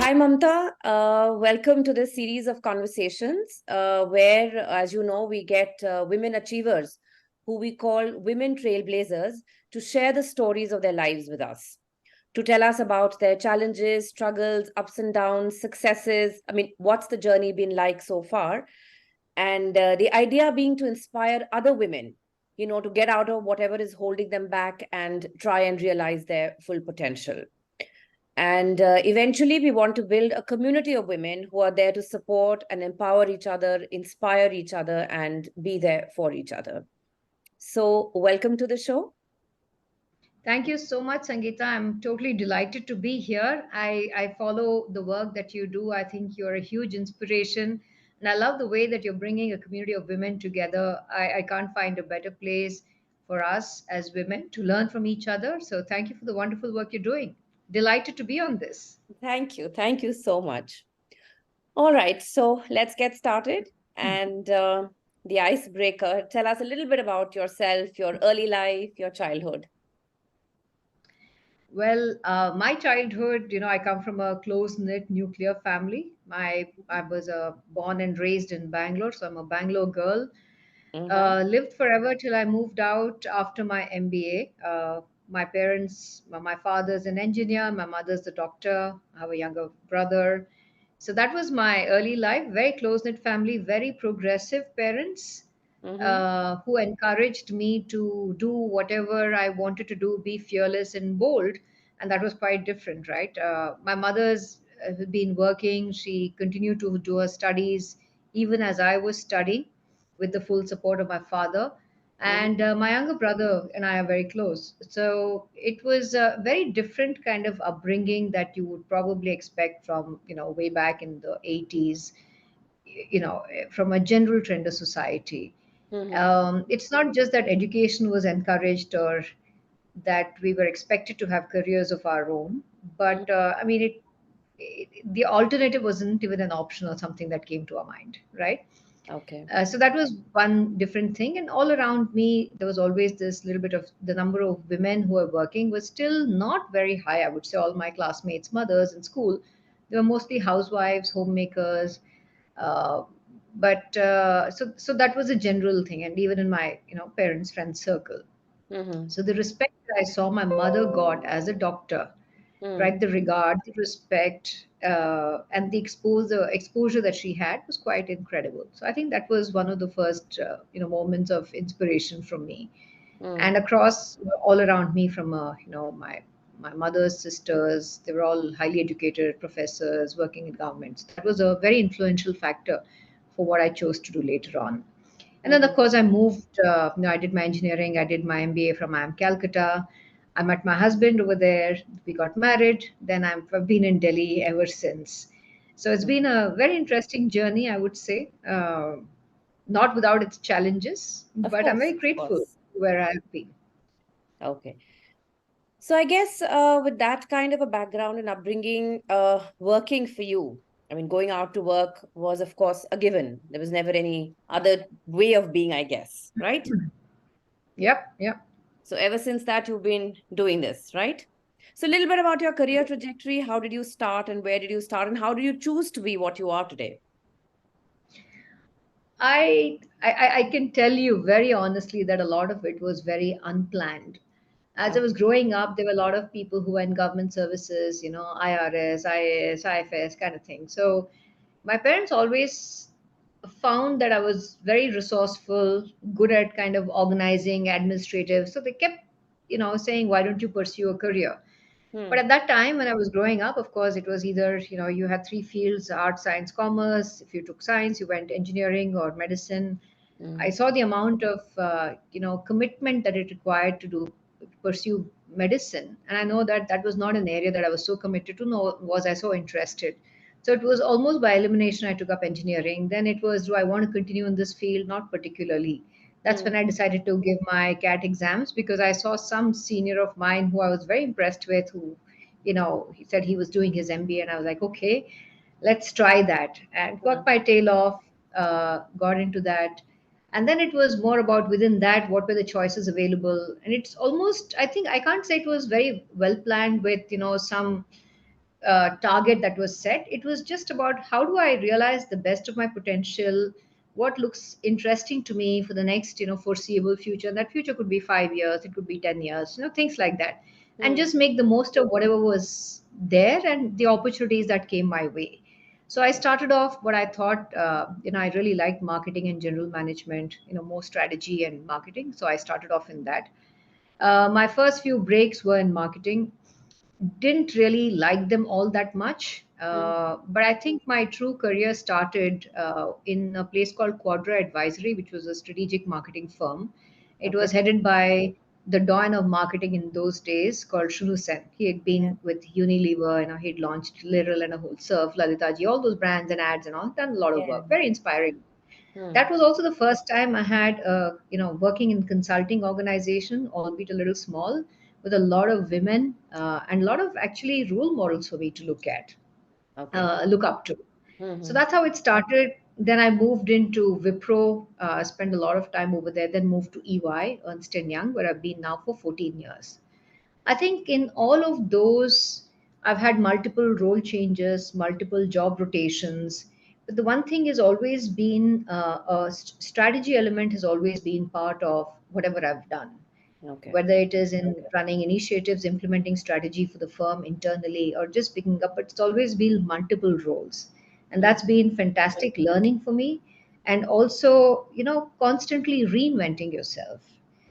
Hi, Mamta. Welcome to this series of conversations where, as you know, we get women achievers who we call women trailblazers to share the stories of their lives with us, to tell us about their challenges, struggles, ups and downs, successes. I mean, what's the journey been like so far? And the idea being to inspire other women, to get out of whatever is holding them back and try and realize their full potential. And eventually, we want to build a community of women who are there to support and empower each other, inspire each other, and be there for each other. So, welcome to the show. Thank you so much, Sangeeta. I'm totally delighted to be here. I follow the work that you do. I think you're a huge inspiration. And I love the way that you're bringing a community of women together. I can't find a better place for us as women to learn from each other. So thank you for the wonderful work you're doing. Delighted to be on this. Thank you. Thank you so much. All right. So, let's get started. And the icebreaker, tell us a little bit about yourself, your early life, your childhood. Well, my childhood, I come from a close-knit nuclear family. I was born and raised in Bangalore, so I'm a Bangalore girl. Mm-hmm. Lived forever till I moved out after my MBA. My parents, my father's an engineer, my mother's a doctor. I have a younger brother. So that was my early life. Very close knit family, very progressive parents Mm-hmm. who encouraged me to do whatever I wanted to do, be fearless and bold. And that was quite different, right? My mother's been working. She continued to do her studies even as I was studying with the full support of my father. And Mm-hmm. my younger brother and I are very close. So it was a very different kind of upbringing that you would probably expect from, way back in the 80s, from a general trend of society. Mm-hmm. It's not just that education was encouraged or that we were expected to have careers of our own, but I mean, the alternative wasn't even an option or something that came to our mind, right? Okay. So that was one different thing. And all around me, there was always this little bit of the number of women who were working was still not very high. I would say all my classmates, mothers in school, they were mostly housewives, homemakers. Uh, so that was a general thing. And even in my, parents' friend circle. Mm-hmm. So the respect that I saw my mother got as a doctor, Mm-hmm. right? The regard, the respect, and the exposure that she had was quite incredible. So I think that was one of the first, moments of inspiration from me. And across all around me, from my mother's sisters, they were all highly educated professors working in governments. That was a very influential factor for what I chose to do later on. And then, of Mm-hmm. course, I moved. I did my engineering. I did my MBA from IIM Calcutta. I met my husband over there. We got married. Then I've been in Delhi ever since. So it's been a very interesting journey, I would say. Not without its challenges, Of but I'm very course. Of grateful course. where I've been. Okay. So I guess with that kind of a background and upbringing, working for you, I mean, going out to work was, of course, a given. There was never any other way of being, I guess, right? Yep, yep. So ever since that, you've been doing this, right? So a little bit about your career trajectory. How did you start and where did you start and how did you choose to be what you are today? I can tell you very honestly that a lot of it was very unplanned. As I was Okay. growing up, there were a lot of people who were in government services, IRS, IAS, IFS kind of thing. So my parents always found that I was very resourceful, good at kind of organizing, administrative. So they kept, saying, why don't you pursue a career? But Hmm. at that time, when I was growing up, of course, it was either, you had three fields: art, science, commerce. If you took science, you went engineering or medicine. I Hmm. saw the amount of, commitment that it required to pursue medicine. And I know that that was not an area that I was so committed to, nor was I so interested. So it was almost by elimination I took up engineering. Then it was, do I want to continue in this field? Not particularly. That's when Hmm. I decided to give my CAT exams because I saw some senior of mine who I was very impressed with, who, he said he was doing his MBA, and I was like, okay, let's try that. And Hmm. got my tail off, got into that. And then it was more about within that, what were the choices available. And it's almost, I think, I can't say it was very well planned with, some target that was set. It was just about how do I realize the best of my potential, what looks interesting to me for the next, foreseeable future. And that future could be 5 years, it could be 10 years, things like that. And Hmm. just make the most of whatever was there and the opportunities that came my way. So I started off what I thought, I really liked marketing and general management, more strategy and marketing. So I started off in that. My first few breaks were in marketing. Didn't really like them all that much. Hmm. But I think my true career started in a place called Quadra Advisory, which was a strategic marketing firm. It Okay. was headed by the Don of marketing in those days called Shunu Sen. He had Yeah. been with Unilever, he'd launched Literal and a whole Surf, Lalitaji, all those brands and ads and all, done a lot of Yeah. work. Very inspiring. Hmm. That was also the first time I had, working in consulting organization, albeit a little small, with a lot of women and a lot of actually role models for me to Okay. look up to. So Hmm. that's how it started. Then I moved into Wipro, spent a lot of time over there. Then moved to EY, Ernst and Young, where I've been now for 14 years. I think in all of those, I've had multiple role changes, multiple job rotations. But the one thing has always been strategy element has always been part of whatever I've done, Okay. whether it is in running initiatives, implementing strategy for the firm internally, or just picking up. But it's always been multiple roles, and Hmm. that's been fantastic learning for me, and also constantly reinventing yourself.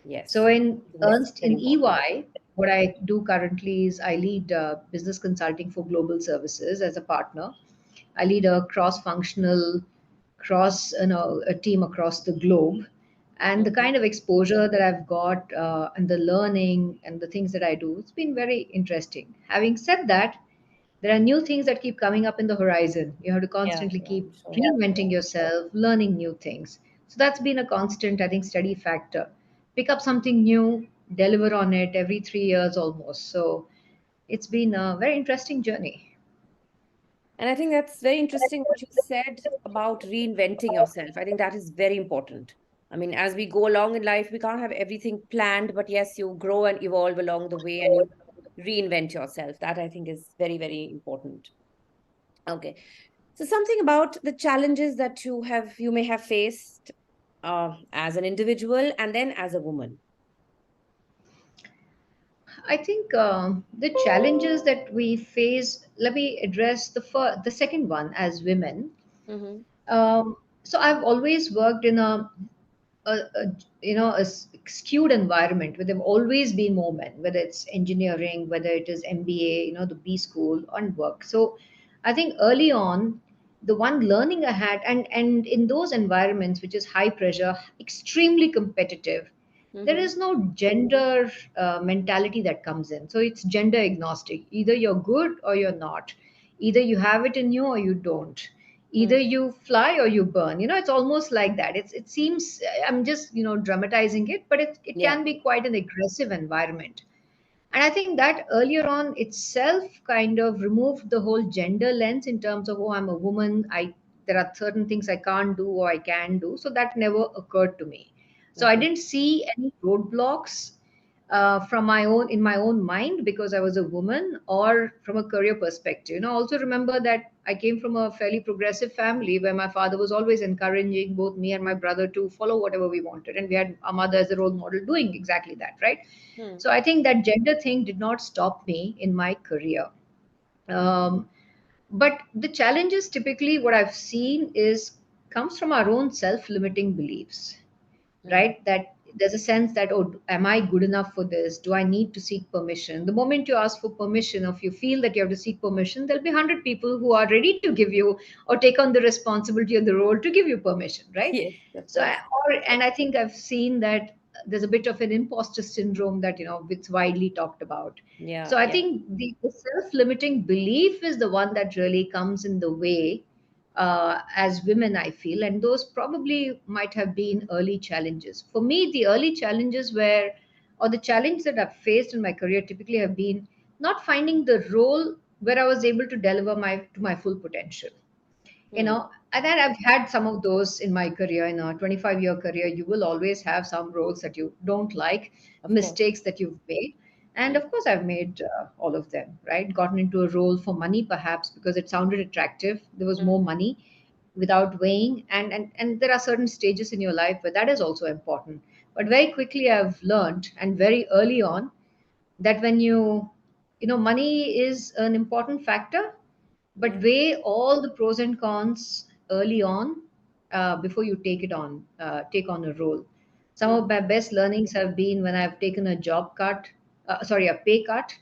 So Yes. in I think that's Ernst very in important. EY, what I do currently is I lead business consulting for global services as a partner. I lead a cross-functional, a team across the globe, and the Hmm. kind of exposure that I've got and the learning and the things that I do, it's been very interesting. Having said that, there are new things that keep coming up in the horizon. You have to Yeah. constantly Yeah. keep I'm sure. reinventing yourself, learning new things. So that's been a constant, I think, steady factor. Pick up something new, deliver on it every 3 years almost. So it's been a very interesting journey. And I think that's very interesting what you said about reinventing yourself. I think that is very important. I mean, as we go along in life, we can't have everything planned, but yes, you grow and evolve along the way and you reinvent yourself. That I think is very, very important. Okay. So something about the challenges that you may have faced as an individual and then as a woman. I think the challenges that we face, let me address the second one as women. Mm-hmm. So I've always worked in a skewed environment where there've always been more men, whether it's engineering, whether it is MBA, the B school on work. So I think early on, the one learning I had, and in those environments which is high pressure, extremely competitive, there Mm-hmm. is no gender mentality that comes in. So it's gender agnostic. Either you're good or you're not. Either you have it in you or you don't. Either you fly or you burn. It's almost like that. It seems, I'm just dramatizing it, but it Yeah. can be quite an aggressive environment. And I think that earlier on itself kind of removed the whole gender lens in terms of, oh, I'm a woman, I there are certain things I can't do or I can do. So that never occurred to me. So I Okay. didn't see any roadblocks from my own in my own mind because I was a woman or from a career perspective. Also remember that I came from a fairly progressive family where my father was always encouraging both me and my brother to follow whatever we wanted, and we had our mother as a role model doing exactly that, right? Hmm. So I think that gender thing did not stop me in my career. Um, but the challenges typically what I've seen is comes from our own self-limiting beliefs, Hmm. right? That there's a sense that, oh, am I good enough for this? Do I need to seek permission? The moment you ask for permission, or if you feel that you have to seek permission, there'll be 100 people who are ready to give you or take on the responsibility of the role to give you permission, right? Yes, of So, course. and I think I've seen that there's a bit of an imposter syndrome that, it's widely talked about. Yeah. So I Yeah. think the self-limiting belief is the one that really comes in the way as women, I feel, and those probably might have been early challenges. For me, the early challenges were, or the challenge that I've faced in my career typically have been not finding the role where I was able to deliver my full potential. Hmm. And then I've had some of those in my career. In a 25-year career, you will always have some roles that you don't like, Of course. mistakes that you've made. And of course, I've made all of them, right? Gotten into a role for money, perhaps because it sounded attractive. There was more Mm, money without weighing. And there are certain stages in your life where that is also important. But very quickly, I've learned, and very early on, that when money is an important factor, but mm, weigh all the pros and cons early on before you take on a role. Some of mm, my best learnings have been when I've taken a a pay cut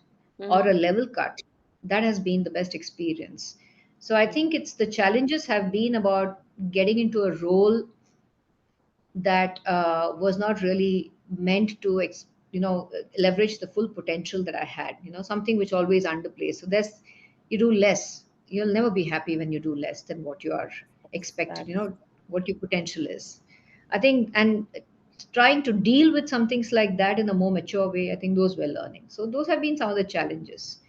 or a mhm, level cut. That has been the best experience. So I mm, think it's the challenges have been about getting into a role that was not really meant to leverage the full potential that I had, something which always underplays. So there's you do less, you'll never be happy when you do less than what you are expected, that's what your potential is, I think. And trying to deal with some things like that in a more mature way, I think those were learning. So those have been some of the challenges.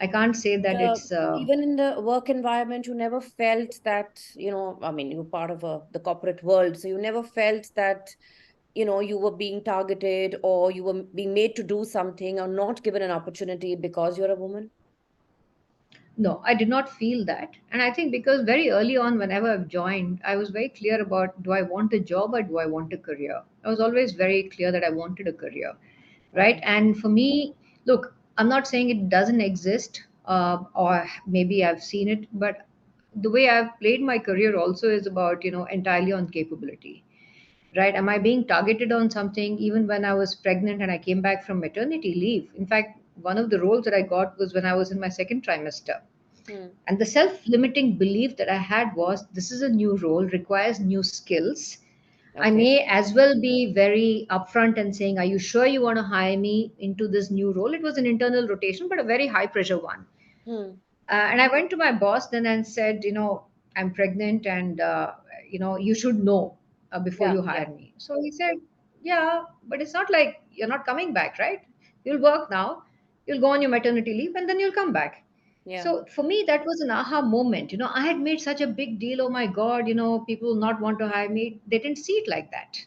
I can't say that uh, it's even in the work environment, you never felt that, I mean, you're part of the corporate world, so you never felt that, you were being targeted or you were being made to do something or not given an opportunity because you're a woman. No, I did not feel that. And I think because very early on, whenever I've joined, I was very clear about, do I want a job or do I want a career? I was always very clear that I wanted a career, right? Okay. And for me, look, I'm not saying it doesn't exist, or maybe I've seen it, but the way I've played my career also is about, entirely on capability, right? Am I being targeted on something even when I was pregnant and I came back from maternity leave? In fact, one of the roles that I got was when I was in my second trimester. Hmm. And the self limiting belief that I had was, this is a new role, requires new skills. I Okay. may as well be very upfront and saying, are you sure you want to hire me into this new role? It was an internal rotation, but a very high pressure one. Hmm. And I went to my boss then and said, I'm pregnant and, you should know before Yeah, you yeah, hire me. So he said, yeah, but it's not like you're not coming back, right? You'll work now, you'll go on your maternity leave, and then you'll come back. yeah. So for me, that was an aha moment. I had made such a big deal. Oh my God, people will not want to hire me. They didn't see it like that,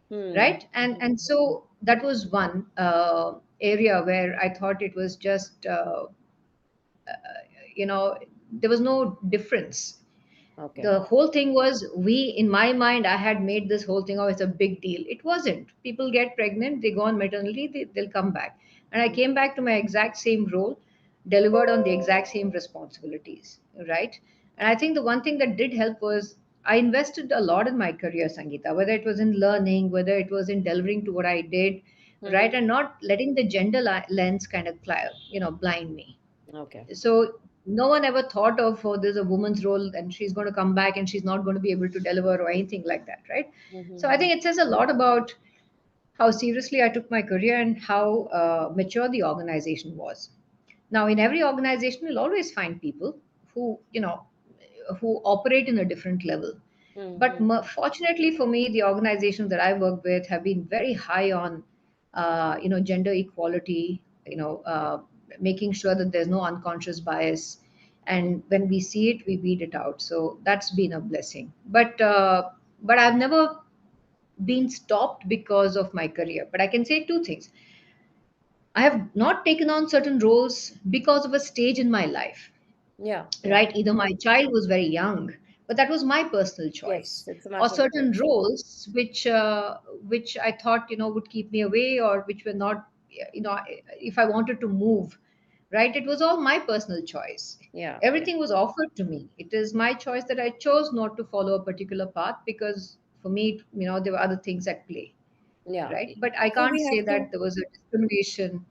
Hmm. right? And so that was one area where I thought it was just, you know, there was no difference. Okay. The whole thing was, in my mind, I had made this whole thing, oh, it's a big deal. It wasn't. People get pregnant, they go on maternity, they'll come back. And I Hmm. came back to my exact same role, delivered on the exact same responsibilities, right? And I think the one thing that did help was I invested a lot in my career, Sangeeta, whether it was in learning, whether it was in delivering to what I did, right? Hmm. And not letting the gender lens kind of, blind me. Okay. So no one ever thought of, oh, there's a woman's role and she's going to come back and she's not going to be able to deliver or anything like that, right? So I Mm-hmm. think it says a lot about how seriously I took my career and how mature the organization was. Now, in every organization, you'll always find people who, who operate in a different level. But Mm-hmm. fortunately for me, the organizations that I work with have been very high on, gender equality, making sure that there's no unconscious bias. And when we see it, we weed it out. So that's been a blessing. But I've never been stopped because of my career. But I can say two things. I have not taken on certain roles because of a stage in my life, Yeah, yeah. right? Either my child was very young, but that was my personal Yes, choice, it's a or matter of certain choice. roles which I thought would keep me away, or which were not, if I wanted to move, right? It was all my personal choice. Yeah, yeah, Everything was offered to me. It is my choice that I chose not to follow a particular path because for me, there were other things at play, yeah. right? But I So can't we say have to, that there was a discrimination.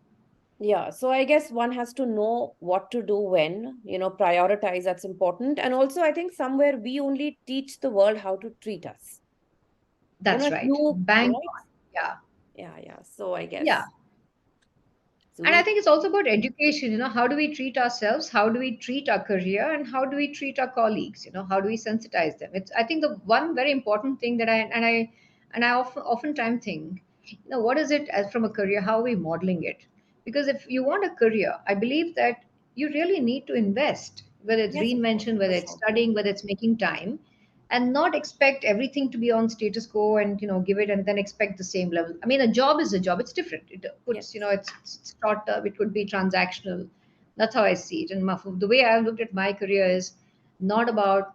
yeah. So I guess one has to know what to do when, prioritize. That's important. And also, I think somewhere we only teach the world how to treat us. That's If right. you, Bang right? on. Yeah. Yeah, yeah. So I Yeah. guess, so And I we, think it's also about education. How do we treat ourselves? How do we treat our career? And how do we treat our colleagues? How do we sensitize them? It's, I think, the one very important thing that I oftentimes think, what is it as from a career? How are we modeling it? Because if you want a career, I believe that you really need to invest, whether it's yes, of course, reinvention, whether for it's sure. studying, whether it's making time. and not expect everything to be on status quo and give it and then expect the same level. I mean, a job is a job. It's different. It puts, Yes. it's short term. It could be transactional. That's how I see it. And the way I've looked at my career is not about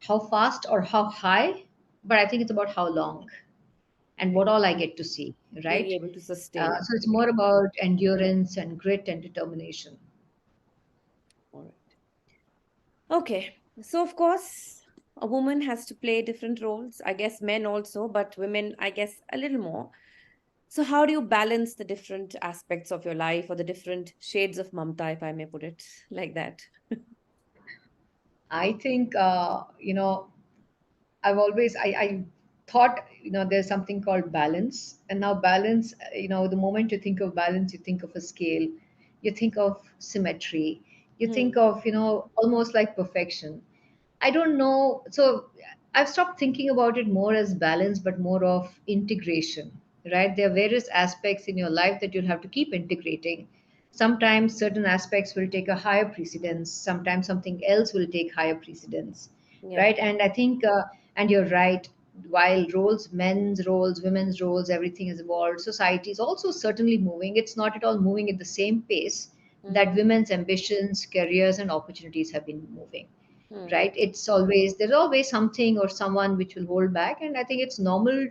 how fast or how high, but I think it's about how long and what all I get to see, Being right? able to sustain. So it's more about endurance and grit and determination. All right. Okay. So, of course, a woman has to play different roles. I guess men also, but women, I guess, a little more. So, how do you balance the different aspects of your life or the different shades of Mamta, if I may put it like that? I think, I thought, there's something called balance. And now balance, the moment you think of balance, you think of a scale, you think of symmetry, you Hmm. think of, almost like perfection. I don't know. So I've stopped thinking about it more as balance, but more of integration, right? There are various aspects in your life that you'll have to keep integrating. Sometimes certain aspects will take a higher precedence, sometimes something else will take higher precedence, Yeah. right? And I think, and you're right, while roles, men's roles, women's roles, everything has evolved, society is also certainly moving. It's not at all moving at the same pace that Hmm. women's ambitions, careers, and opportunities have been moving, Hmm. right? There's always something or someone which will hold back, and I think it's normal.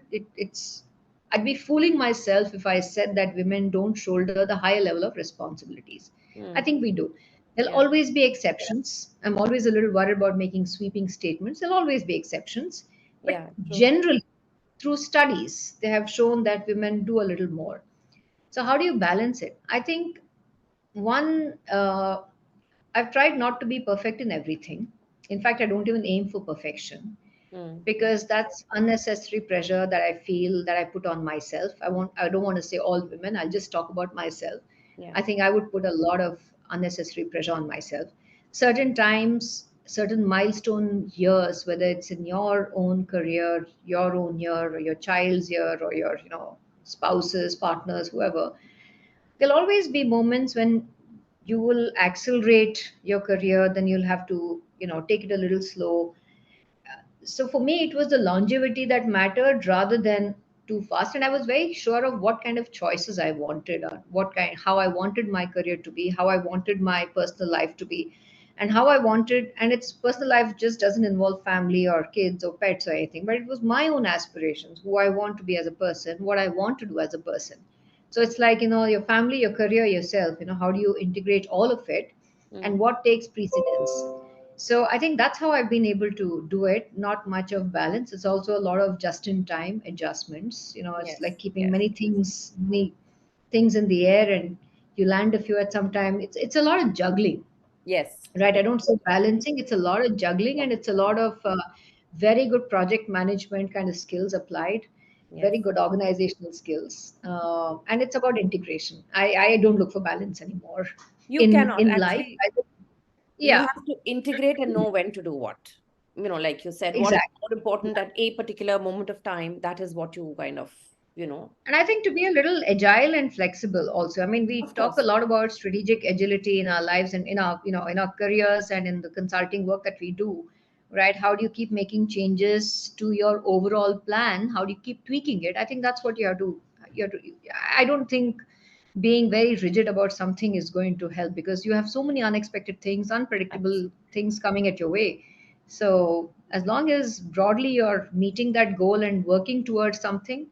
I'd be fooling myself if I said that women don't shoulder the higher level of responsibilities. I Hmm. think we do. There'll Yeah. always be exceptions. I'm always a little worried about making sweeping statements. There'll always be exceptions, but Yeah. True. generally, through studies, they have shown that women do a little more. So how do you balance it? I think one, I've tried not to be perfect in everything. In fact, I don't even aim for perfection Hmm. because that's unnecessary pressure that I feel that I put on myself. I don't want to say all women, I'll just talk about myself. Yeah. I think I would put a lot of unnecessary pressure on myself. Certain times, certain milestone years, whether it's in your own career, your own year, or your child's year, or your, spouses, partners, whoever, there'll always be moments when you will accelerate your career, then you'll have to, take it a little slow. So for me, it was the longevity that mattered rather than too fast. And I was very sure of what kind of choices I wanted, or how I wanted my career to be, how I wanted my personal life to be, and how I wanted. And its personal life just doesn't involve family or kids or pets or anything, but it was my own aspirations, who I want to be as a person, what I want to do as a person. So it's like, your family, your career, yourself, how do you integrate all of it, and Hmm. what takes precedence? So I think that's how I've been able to do it. Not much of balance. It's also a lot of just in time adjustments. It's Yes. like keeping Yes. many things in the air, and you land a few at some time. It's a lot of juggling, Yes. right? I don't say balancing. It's a lot of juggling, and it's a lot of very good project management kind of skills applied, Yes. very good organizational skills, and it's about integration. I don't look for balance anymore You in cannot life. actually. You Yeah, have to integrate and know when to do what. Like you said, what is exactly. more important at a particular moment of time, that is what you kind of, you know, And I think to be a little agile and flexible also. I mean, we of talk a course. lot about strategic agility in our lives and in our, in our careers and in the consulting work that we do, right? How do you keep making changes to your overall plan? How do you keep tweaking it? I think that's what you have to, I don't think being very rigid about something is going to help because you have so many unexpected things, unpredictable things coming at your way. So as long as broadly you're meeting that goal and working towards something,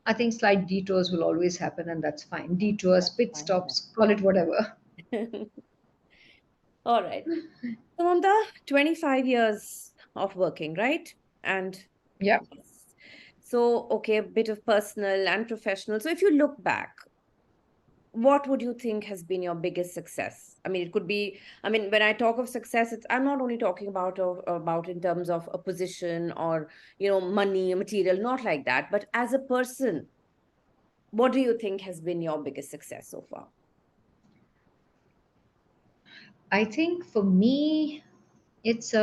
I think slight detours will always happen, and that's fine. Detours, That's pit fine. stops, call it whatever. All right. So, Mamta, 25 years of working, right? And Yeah. yes. So, okay, a bit of personal and professional. So, if you look back, what would you think has been your biggest success? I mean, it could be, I mean, when I talk of success, it's, I'm not only talking about in terms of a position or, money, material, not like that, but as a person, what do you think has been your biggest success so far? I think for me, it's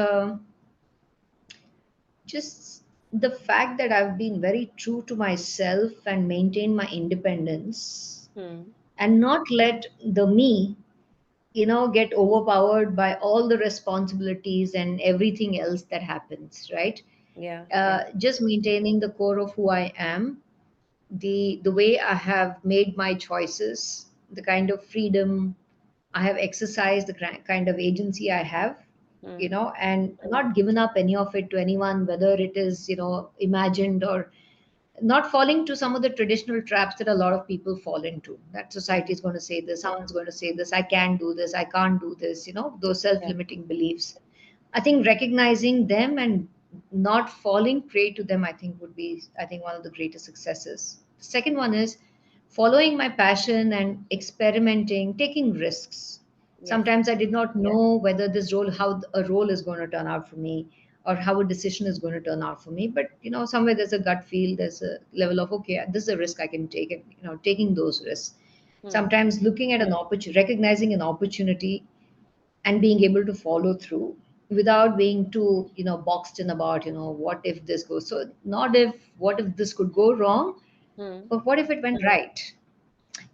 just the fact that I've been very true to myself and maintained my independence Hmm. and not let the me, get overpowered by all the responsibilities and everything else that happens, right? Yeah. Yeah. Just maintaining the core of who I am, the way I have made my choices, the kind of freedom I have exercised, the kind of agency I have, Mm. and not given up any of it to anyone, whether it is, imagined or not falling to some of the traditional traps that a lot of people fall into. That society is going to say this, someone's going to say this, I can't do this, I can't do this, those self Yeah. limiting beliefs. I think recognizing them and not falling prey to them, I think would be, I think, one of the greatest successes. The second one is following my passion and experimenting, taking risks. Yes. Sometimes I did not know whether this role, how a role is going to turn out for me, or how a decision is going to turn out for me. But somewhere there's a gut feel, there's a level of, okay, this is a risk I can take, and taking those risks. Mm. Sometimes looking at an opportunity, recognizing an opportunity, and being able to follow through without being too boxed in about what if this goes, so not if, what if this could go wrong, Mm. but what if it went right,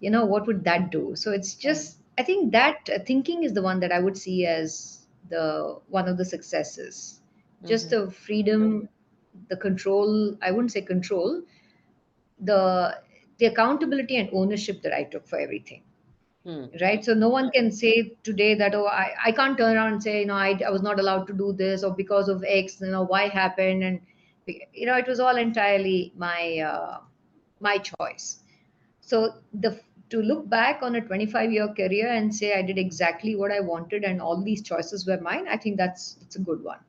what would that do? So it's Mm. just, I think that thinking is the one that I would see as the one of the successes. Just Mm-hmm. the freedom, the control, I wouldn't say control, the accountability and ownership that I took for everything, Mm. right? So no one can say today that, oh, I can't turn around and say, I was not allowed to do this, or because of X, why happened. And it was all entirely my choice. So to look back on a 25-year career and say I did exactly what I wanted and all these choices were mine, I think it's a good one.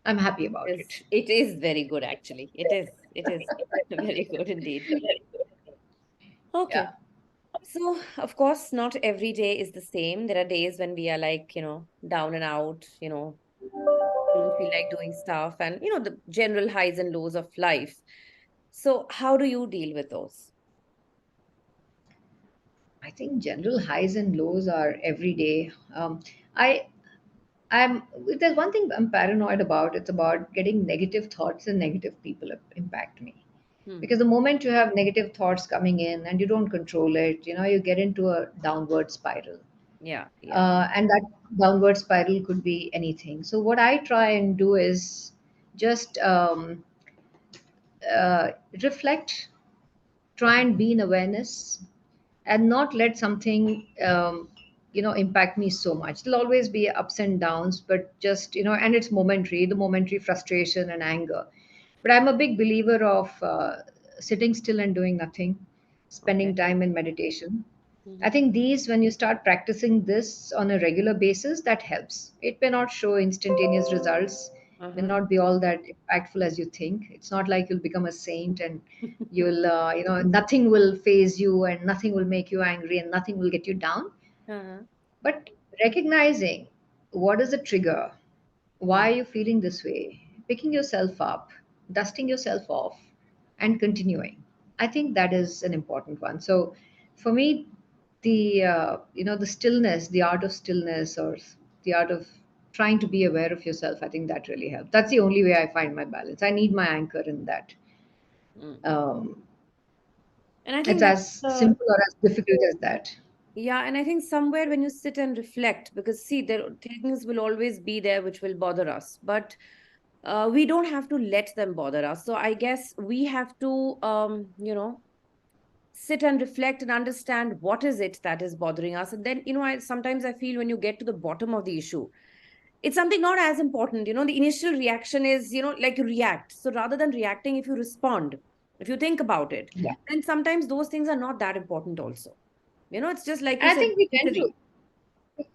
I'm happy about Yes, it. it is very good actually. It is. It is very good indeed. Yeah. Okay. So, of course, not every day is the same. There are days when we are like, down and out, don't feel like doing stuff, and, the general highs and lows of life. So, how do you deal with those? I think general highs and lows are every day. I I'm If there's one thing I'm paranoid about, it's about getting negative thoughts and negative people impact me. Hmm. Because the moment you have negative thoughts coming in and you don't control it, you get into a downward spiral. Yeah, yeah. And that downward spiral could be anything. So what I try and do is just uh, reflect, try and be in awareness, and not let something impact me so much. There'll always be ups and downs, but just and it's momentary, the momentary frustration and anger. But I'm a big believer of sitting still and doing nothing, spending Okay. time in meditation. I Mm-hmm. think these, when you start practicing this on a regular basis, that helps. It may not show instantaneous results, may Uh-huh. not be all that impactful as you think. It's not like you'll become a saint and you'll, nothing will phase you and nothing will make you angry and nothing will get you down. Uh-huh. But recognizing what is the trigger, why Hmm. are you feeling this way, picking yourself up, dusting yourself off, and continuing. I think that is an important one. So for me, the stillness, the art of stillness, or the art of trying to be aware of yourself, I think that really helps. That's the only way I find my balance. I need my anchor in that. Mm-hmm. Um, And I it's think that's as simple or as difficult as that. yeah, and I think somewhere when you sit and reflect, because see, there things will always be there which will bother us, but we don't have to let them bother us. So I guess we have to, sit and reflect and understand what is it that is bothering us. And then, I sometimes I feel when you get to the bottom of the issue, it's something not as important. The initial reaction is, like you react. So rather than reacting, if you respond, if you think about it, Yeah. then sometimes those things are not that important also. It's just like you And I said, think necessary.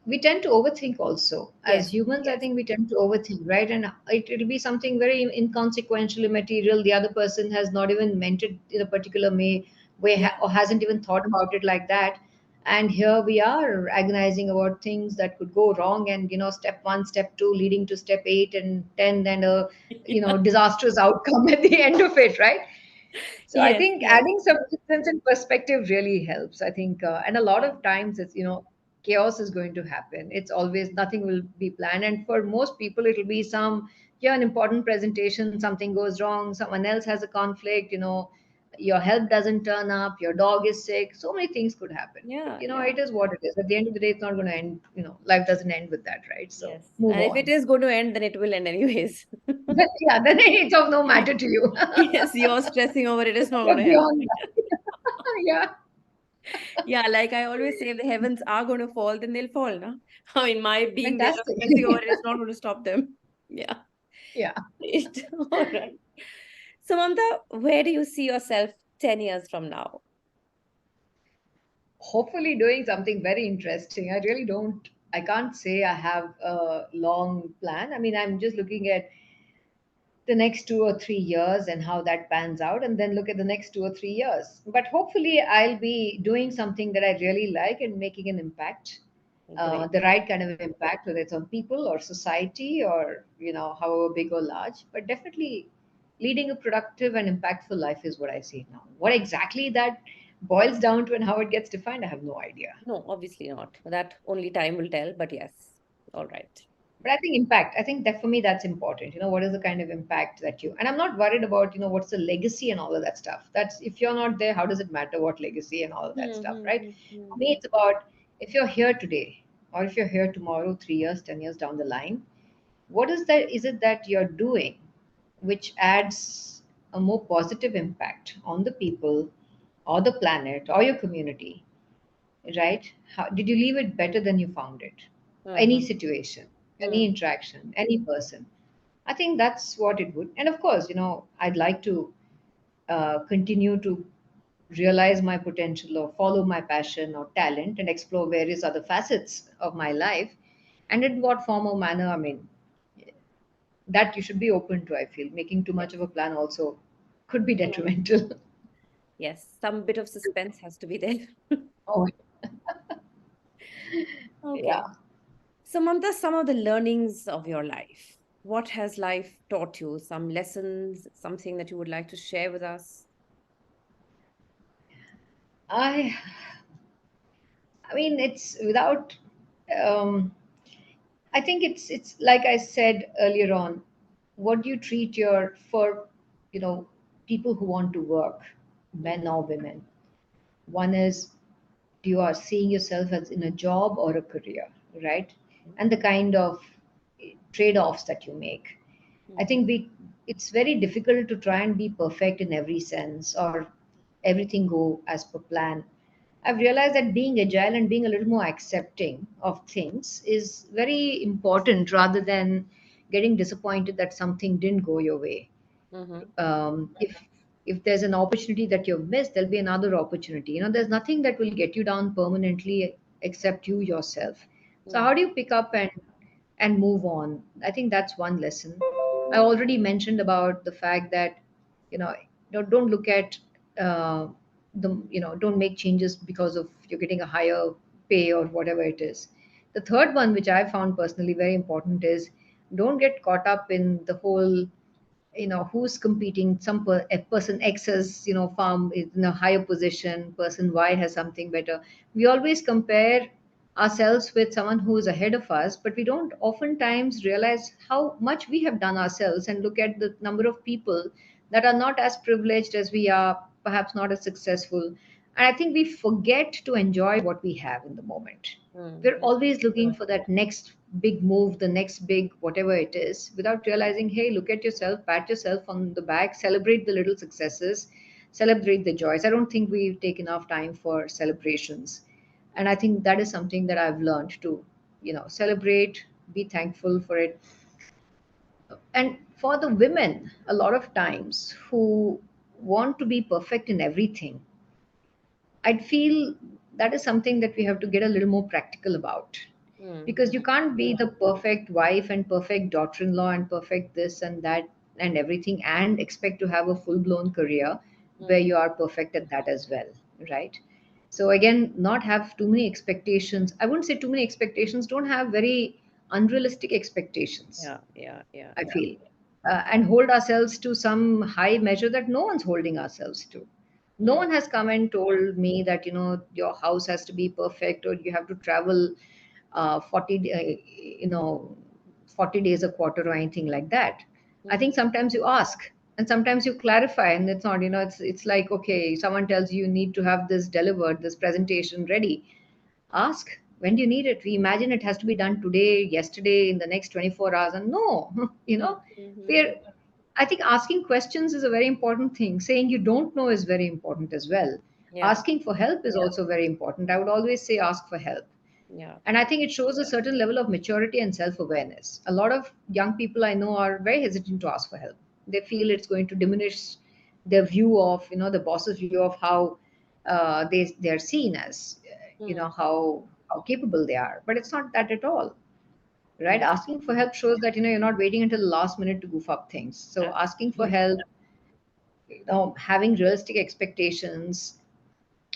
we tend to overthink also as Yes, humans. I yes. think we tend to overthink, right? And it'll be something very inconsequential material, the other person has not even meant it in a particular way, Yeah. or hasn't even thought about it like that, and here we are agonizing about things that could go wrong, and step 1, step 2 leading to step 8 and 10, and a Yeah. disastrous outcome at the end of it, right? So I Yes, think yes. adding some distance and perspective really helps. I think, and a lot Yeah. of times it's, chaos is going to happen. It's always, nothing will be planned. And for most people, it'll be some, an important presentation, something goes wrong, someone else has a conflict, your help doesn't turn up, your dog is sick, so many things could happen. But Yeah, it yeah. is what it is. At the end of the day, it's not going to end, life doesn't end with that, right? So Yes. move And if it on. is going to end, then it will end anyways. Yeah, then it's of no matter to you. Yes, you're stressing over it is not going You're to help. beyond that. Yeah, Yeah, like I always say, if the heavens are going to fall, then they'll fall, no? I mean, my being there or fantastic. stressing over it is not going to stop them. Yeah. Yeah. Great. All right. So, Mamta, where do you see yourself 10 years from now? Hopefully doing something very interesting. I can't say I have a long plan. I mean, I'm just looking at the next 2 or 3 years and how that pans out, and then look at the next 2 or 3 years. But hopefully, I'll be doing something that I really like and making an impact, Great. the right kind of impact, whether it's on people or society or, however big or large. But definitely leading a productive and impactful life is what I see now. What exactly that boils down to and how it gets defined, I have no idea. No, obviously not. That only time will tell, but yes. All right. But I think impact, I think that for me that's important. What is the kind of impact that you, and I'm not worried about, what's the legacy and all of that stuff. That's, if you're not there, how does it matter what legacy and all of that stuff, right? For me, it's about, if you're here today or if you're here tomorrow, 3 years, 10 years down the line, what is it that you're doing which adds a more positive impact on the people or the planet or your community, right? How did you leave it better than you found it? Any Mm-hmm. situation, any Mm-hmm. interaction, any person. I think that's what it would. And of course, I'd like to continue to realize my potential or follow my passion or talent and explore various other facets of my life. And in what form or manner, I mean, that you should be open to, I feel. Making too much Yes. of a plan also could be True. detrimental. Yes. Some bit of suspense has to be there. Oh, Okay. yeah. So, Mamta, some of the learnings of your life. What has life taught you? Some lessons, something that you would like to share with us? I I mean, it's without. Um, I think it's like I said earlier on. What do you treat your for you know people who want to work, men Mm, or women? One is, you are seeing yourself as in a job or a career, right? And the kind of trade-offs that you make. I mhm, think it's very difficult to try and be perfect in every sense or everything go as per plan. I've realized that being agile and being a little more accepting of things is very important rather than getting disappointed that something didn't go your way. mhm, If there's an opportunity that you've missed, there'll be another opportunity. There's nothing that will get you down permanently except you yourself. So how mm, do you pick up and move on? I think that's one lesson. I already mentioned about the fact that you know don't look at uh, don't make changes because of you're getting a higher pay or whatever it is. The third one, which I found personally very important, is don't get caught up in the whole who's competing. A person X has farm is in a higher position, person Y has something better. We always compare ourselves with someone who is ahead of us, but we don't oftentimes realize how much we have done ourselves and look at the number of people that are not as privileged as we are, perhaps not as successful. And I think we forget to enjoy what we have in the moment. We're mm, always looking for that next big move, the next big whatever it is, without realizing, hey, look at yourself, pat yourself on the back, celebrate the little successes, celebrate the joys. I don't think we take enough time for celebrations. And I think that is something that I've learned to, celebrate, be thankful for it. And for the women, a lot of times who want to be perfect in everything, I'd feel that is something that we have to get a little more practical about, mm, because you can't be the perfect wife and perfect daughter-in-law and perfect this and that and everything and expect to have a full-blown career where mm. you are perfect at that as well, right? So again, not have too many expectations. I wouldn't say too many expectations. Don't have very unrealistic expectations, Yeah, yeah, yeah, I feel, and hold ourselves to some high measure that no one's holding ourselves to. No mm, one has come and told me that your house has to be perfect or you have to travel 40 40 days a quarter or anything like that. I think mm, sometimes you ask. And sometimes you clarify, and it's not, it's like, okay, someone tells you need to have this delivered, this presentation ready. Ask, when do you need it? We imagine it has to be done today, yesterday, in the next 24 hours, and no, Mm-hmm. we're I think asking questions is a very important thing. Saying you don't know is very important as well. Yeah, Asking for help is also very important. I would always say ask for help. yeah. And I think it shows a certain level of maturity and self awareness. A lot of young people I know are very hesitant to ask for help. They feel it's going to diminish their view of, the boss's view of how they're seen as, Mm. how capable they are. But it's not that at all, right? Yeah, Asking for help shows that, you're not waiting until the last minute to goof up things. So asking for absolutely. help, having realistic expectations.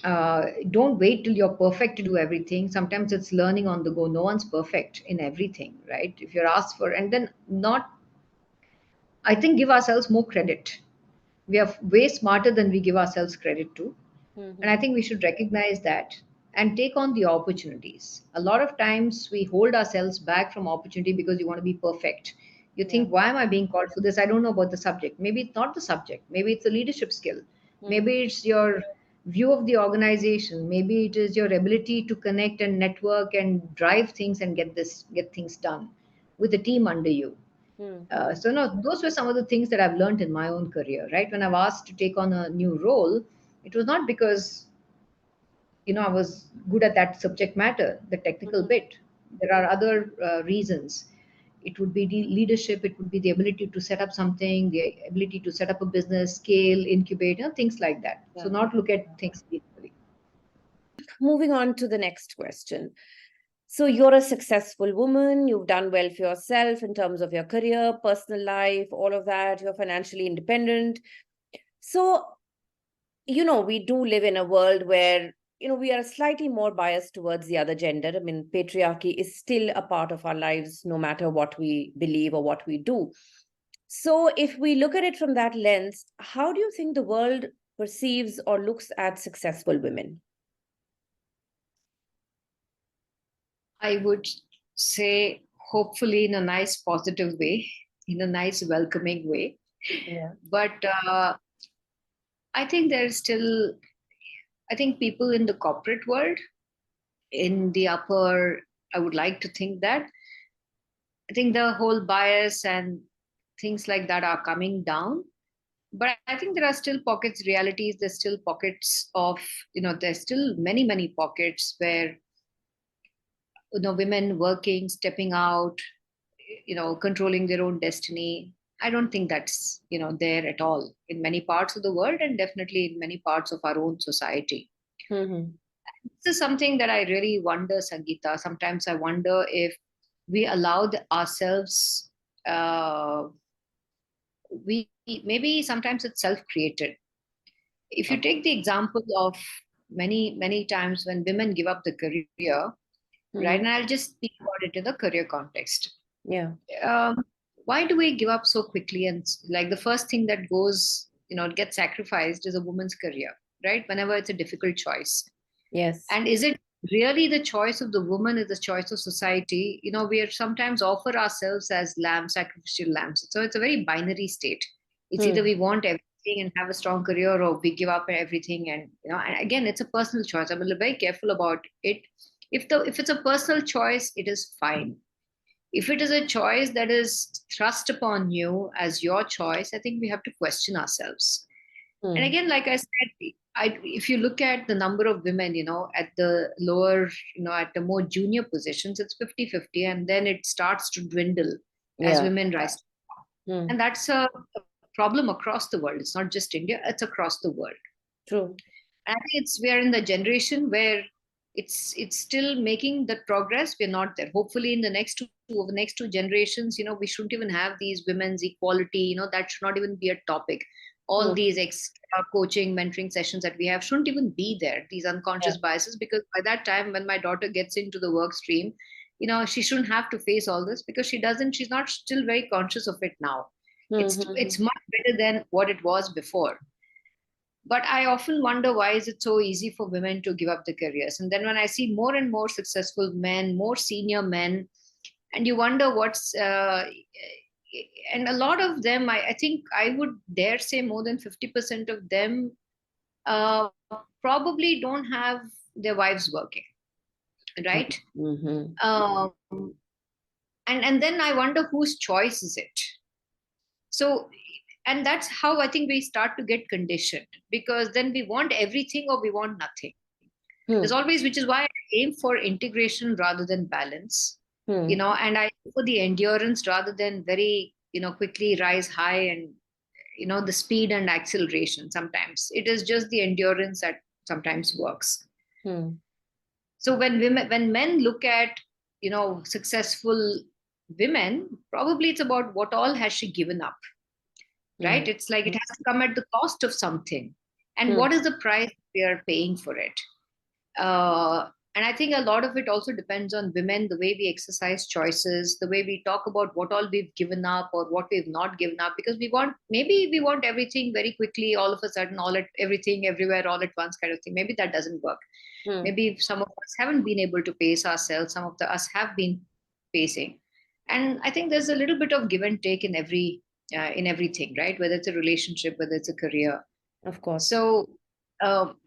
Don't wait till you're perfect to do everything. Sometimes it's learning on the go. No one's perfect in everything, right? If you're asked for, and then not, I think, give ourselves more credit. We are way smarter than we give ourselves credit to. And I Mm-hmm. think we should recognize that and take on the opportunities. A lot of times we hold ourselves back from opportunity because you want to be perfect. You Yeah. think, why am I being called for this? I don't know about the subject. Maybe it's not the subject. Maybe it's a leadership skill. Mm. Maybe it's your view of the organization. Maybe it is your ability to connect and network and drive things and get things done with a team under you. Mm. So no, those were some of the things that I've learned in my own career. Right, when I've asked to take on a new role, it was not because I was good at that subject matter, the technical Mm. bit. There are other reasons. It would be the leadership. It would be the ability to set up something, the ability to set up a business, scale, incubate, things like that. So Yeah. not look at things equally. Moving on to the next question. So, you're a successful woman, you've done well for yourself in terms of your career, personal life, all of that, you're financially independent. So, we do live in a world where, we are slightly more biased towards the other gender. I mean, patriarchy is still a part of our lives, no matter what we believe or what we do. So, if we look at it from that lens, how do you think the world perceives or looks at successful women? I would say, hopefully, in a nice, positive way, in a nice, welcoming way. Yeah. But I think there's still, I think people in the corporate world, in the upper, I would like to think that, I think the whole bias and things like that are coming down. But I think there are still pockets, realities, there's still pockets of, there's still many, many pockets where, women working, stepping out, controlling their own destiny. I don't think that's, there at all in many parts of the world, and definitely in many parts of our own society. Mm-hmm. This is something that I really wonder, Sangeeta. Sometimes I wonder if we allowed ourselves, we maybe sometimes it's self-created. If you take the example of many, many times when women give up the career, right? Mm-hmm. And I'll just speak about it in the career context. Yeah. Um, why do we give up so quickly? And like the first thing that goes, gets sacrificed is a woman's career, right? Whenever it's a difficult choice. Yes. And is it really the choice of the woman, is the choice of society? We are sometimes offer ourselves as lambs, sacrificial lambs. So it's a very binary state. It's either Mm. we want everything and have a strong career, or we give up everything. And and again, it's a personal choice. I'm very careful about it. If it's a personal choice, it is fine. If it is a choice that is thrust upon you as your choice, I think we have to question ourselves. And Mm. again, like I said, if you look at the number of women, at the lower, at the more junior positions, it's 50-50, and then it starts to dwindle as Yeah. women rise. Mm. And that's a problem across the world. It's not just India, it's across the world. True. And I think we are in the generation where it's still making that progress. We're not there. Hopefully, in the next two generations, we shouldn't even have these women's equality. That should not even be a topic. All Mm. these coaching, mentoring sessions that we have shouldn't even be there. These Yeah. unconscious biases, because by that time, when my daughter gets into the work stream, she shouldn't have to face all this, because she doesn't. She's not still very conscious of it now. It's Mm-hmm. much better than what it was before. But I often wonder, why is it so easy for women to give up their careers? And then when I see more and more successful men, more senior men, and you wonder and a lot of them, I think I would dare say more than 50% of them uh, probably don't have their wives working, right? Mm-hmm. Um, and then I wonder whose choice is it. So, and that's how I think we start to get conditioned, because then we want everything or we want nothing. There's Hmm. always, which is why I aim for integration rather than balance, Hmm. and I aim for the endurance rather than very, quickly rise high, and, the speed and acceleration. Sometimes it is just the endurance that sometimes works. Hmm. So when men look at, successful women, probably it's about what all has she given up, Hmm. right? It's like it has to come at the cost of something. And Hmm. what is the price they are paying for it? And I think a lot of it also depends on women, the way we exercise choices, the way we talk about what all we've given up or what we've not given up, because maybe we want everything very quickly, all of a sudden, everything, everywhere, all at once kind of thing. Maybe that doesn't work. Hmm. Maybe some of us haven't been able to pace ourselves, some of us have been pacing. And I think there's a little bit of give and take in everything, right? Whether it's a relationship, whether it's a career. Of course. So, um,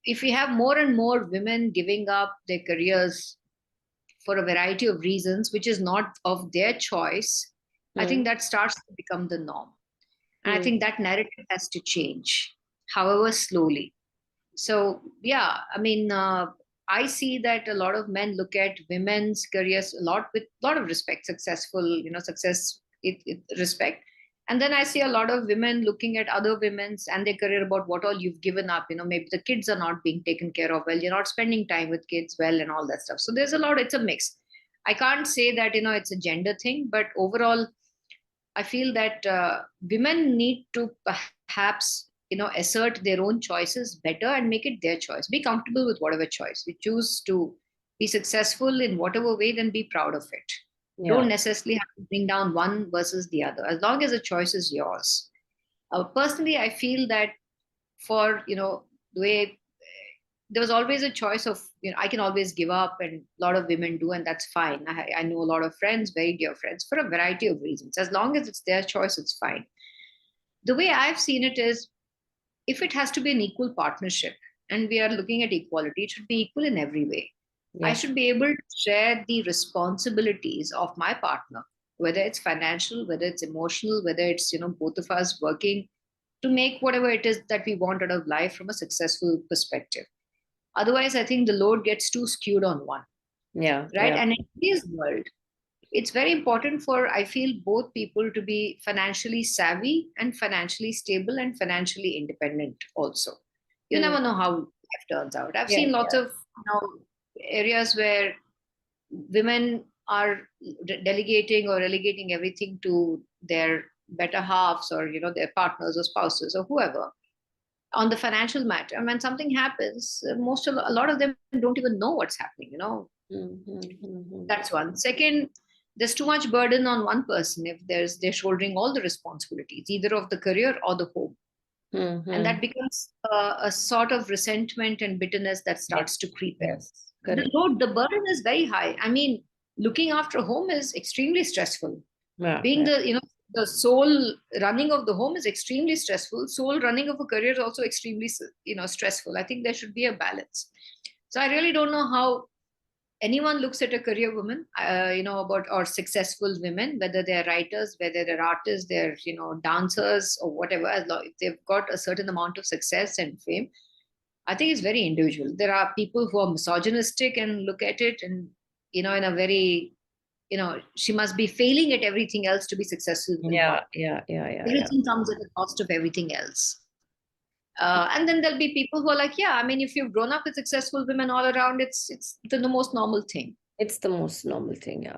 if we have more and more women giving up their careers for a variety of reasons, which is not of their choice, I think Hmm. that starts to become the norm. And I Hmm. think that narrative has to change, however slowly. So, yeah, I mean, I see that a lot of men look at women's careers a lot with a lot of respect, successful, success, respect. And then I see a lot of women looking at other women's and their career about what all you've given up. Maybe the kids are not being taken care of well, you're not spending time with kids well, and all that stuff. So there's it's a mix. I can't say that, it's a gender thing, but overall, I feel that women need to perhaps, assert their own choices better and make it their choice. Be comfortable with whatever choice. We choose to be successful in whatever way, then be proud of it. Don't Yeah. necessarily have to bring down one versus the other, as long as the choice is yours. Personally, I feel that for, the way there was always a choice of, I can always give up, and a lot of women do, and that's fine. I know a lot of friends, very dear friends, for a variety of reasons. As long as it's their choice, it's fine. The way I've seen it is, if it has to be an equal partnership and we are looking at equality, it should be equal in every way. I Yeah. should be able to share the responsibilities of my partner, whether it's financial, whether it's emotional, whether it's, both of us working to make whatever it is that we want out of life from a successful perspective. Otherwise, I think the load gets too skewed on one, Yeah. right? Yeah. And in today's world, it's very important for, I feel, both people to be financially savvy and financially stable and financially independent also. You Hmm. never know how life turns out. I've Yeah. seen lots Yeah. of, areas where women are delegating or relegating everything to their better halves, or, their partners or spouses or whoever, on the financial matter. And when something happens, a lot of them don't even know what's happening. Hmm. Hmm. Hmm. Hmm. That's one. Second, there's too much burden on one person if they're shouldering all the responsibilities, either of the career or the home. Hmm. And Hmm. that becomes a sort of resentment and bitterness that starts to Yes. creep in. Yes. The Correct. load, the burden is very high. I mean, looking after a home is extremely stressful. Yeah. Being Yeah. the sole running of the home is extremely stressful. Sole running of a career is also extremely, stressful. I think there should be a balance. So I really don't know how anyone looks at a career woman, about, or successful women, whether they're writers, whether they're artists, they're, dancers or whatever, as long if they've got a certain amount of success and fame, I think it's very individual. There are people who are misogynistic and look at it and, in a very, she must be failing at everything else to be successful in one. Yeah. Yeah. Yeah. Yeah. Yeah. Everything comes at the cost of everything else. And then there'll be people who are like, yeah, I mean, if you've grown up with successful women all around, it's the most normal thing. It's the most normal thing. Yeah.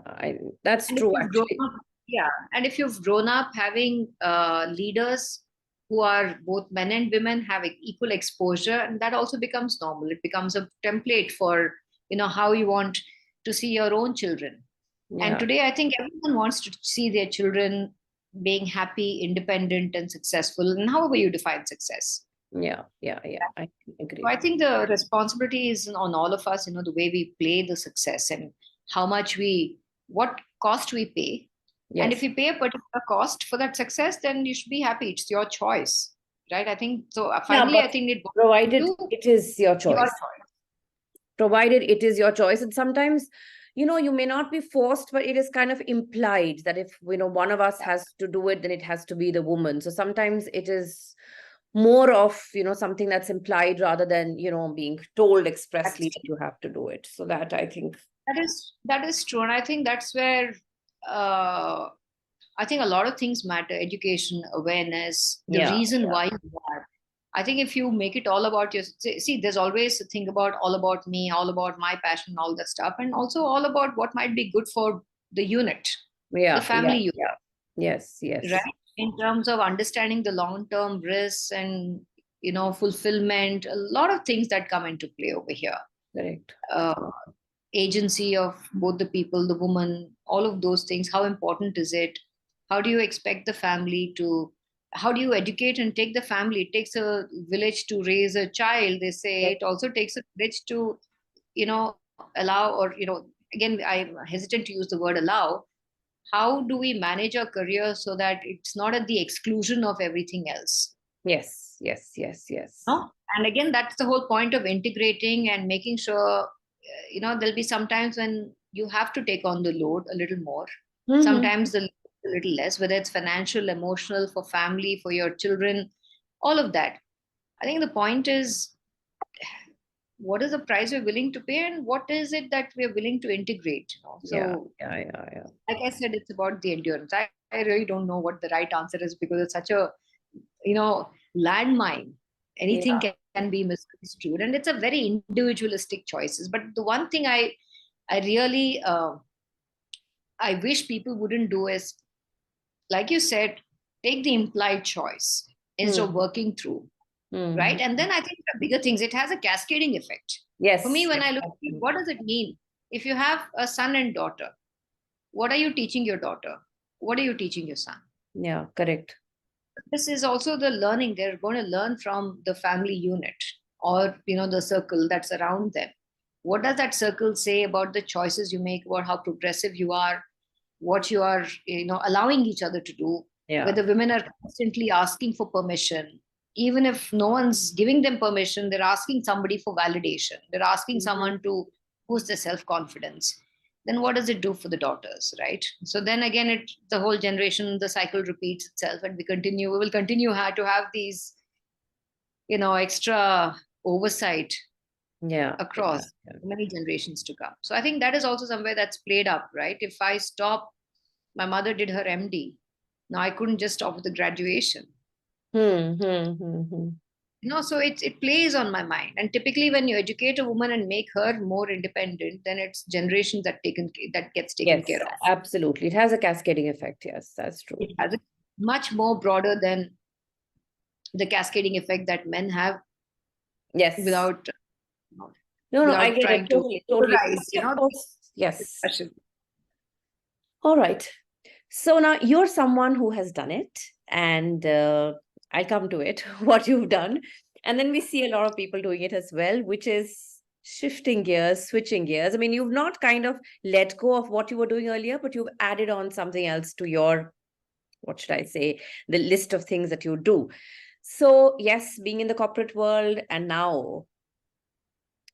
That's And if true you've grown actually. up, yeah, and if you've grown up having leaders who are both men and women, have equal exposure, and that also becomes normal. It becomes a template for, how you want to see your own children. And Yeah. today, I think everyone wants to see their children being happy, independent, and successful, and however you define success. Yeah. Yeah. Yeah. I So agree. I think the responsibility is on all of us, the way we play the success and how much what cost we pay, And Yes. if you pay a particular cost for that success, then you should be happy. It's your choice, right? I think so. Yeah, Finally, but I think it boils provided to it is your your choice. choice. Provided it is your choice. And sometimes, you may not be forced, but it is kind of implied that if, one of us has to do it, then it has to be the woman. So sometimes it is more of, something that's implied rather than, being told expressly That's that you have to do it. So that, I think. that is true, and I think that's where uh, I think a lot of things matter: education, awareness, the Yeah, reason yeah. why you are. I think if you make it all about your see, there's always a thing about all about me, all about my passion, all that stuff, and also all about what might be good for the unit, the Yeah, yeah, family unit, yeah. Yes, yes. right? In terms of understanding the long-term risks and fulfillment, a lot of things that come into play over here. Correct. Uh, Agency of both the people, the woman, all of those things. How important is it? How do you expect the family to? How do you educate and take the family? It takes a village to raise a child. They say Yes. it also takes a village to, allow, or again, I'm hesitant to use the word allow. How do we manage our career so that it's not at the exclusion of everything else? Yes, yes, yes, yes. No? And again, that's the whole point of integrating and making sure, there'll be sometimes when you have to take on the load a little more, Mm-hmm. sometimes the load a little less, whether it's financial, emotional, for family, for your children, all of that. I think the point is, what is the price we're willing to pay, and what is it that we're willing to integrate? Yeah, So, yeah, yeah, yeah. like I said, it's about the endurance. I really don't know what the right answer is, because it's such a landmine. Anything Yeah. can be misconstrued, and it's a very individualistic choices. But the one thing I really I wish people wouldn't do is, like you said, take the implied choice instead of Mm-hmm. working through, Mm-hmm. right? And then I think the bigger things, it has a cascading effect. For me, Yes, when yes, I look at it, absolutely. what does it mean? If you have a son and daughter, what are you teaching your daughter? What are you teaching your son? Yeah, correct. This is also the learning. They're going to learn from the family unit, or the circle that's around them. What does that circle say about the choices you make, about how progressive you are, what you are allowing each other to do? Yeah. Whether women are constantly asking for permission, even if no one's giving them permission, they're asking somebody for validation, they're asking Mm-hmm. someone to boost their self-confidence. Then what does it do for the daughters, right? So then again, the whole generation, the cycle repeats itself, and we will continue to have these extra oversight Yeah, yeah, across yeah. many generations to come. So I think that is also somewhere that's played up, right? If I stop, my mother did her MD. Now I couldn't just stop with the graduation. Hmm, hmm, hmm, hmm. So it plays on my mind. And typically, when you educate a woman and make her more independent, then it's generations that gets taken Yes, care of. absolutely. It has a cascading effect. Yes, that's true. It has a much more broader than the cascading effect that men have, Yes. without No, no, I without get it. trying to Totally, totally. polarize, Of course. Yes. discussion. All right. So now you're someone who has done it, and I'll come to it, what you've done. And then we see a lot of people doing it as well, which is shifting gears, switching gears. I mean, you've not kind of let go of what you were doing earlier, but you've added on something else to your, what should I say, the list of things that you do. So, yes, being in the corporate world and now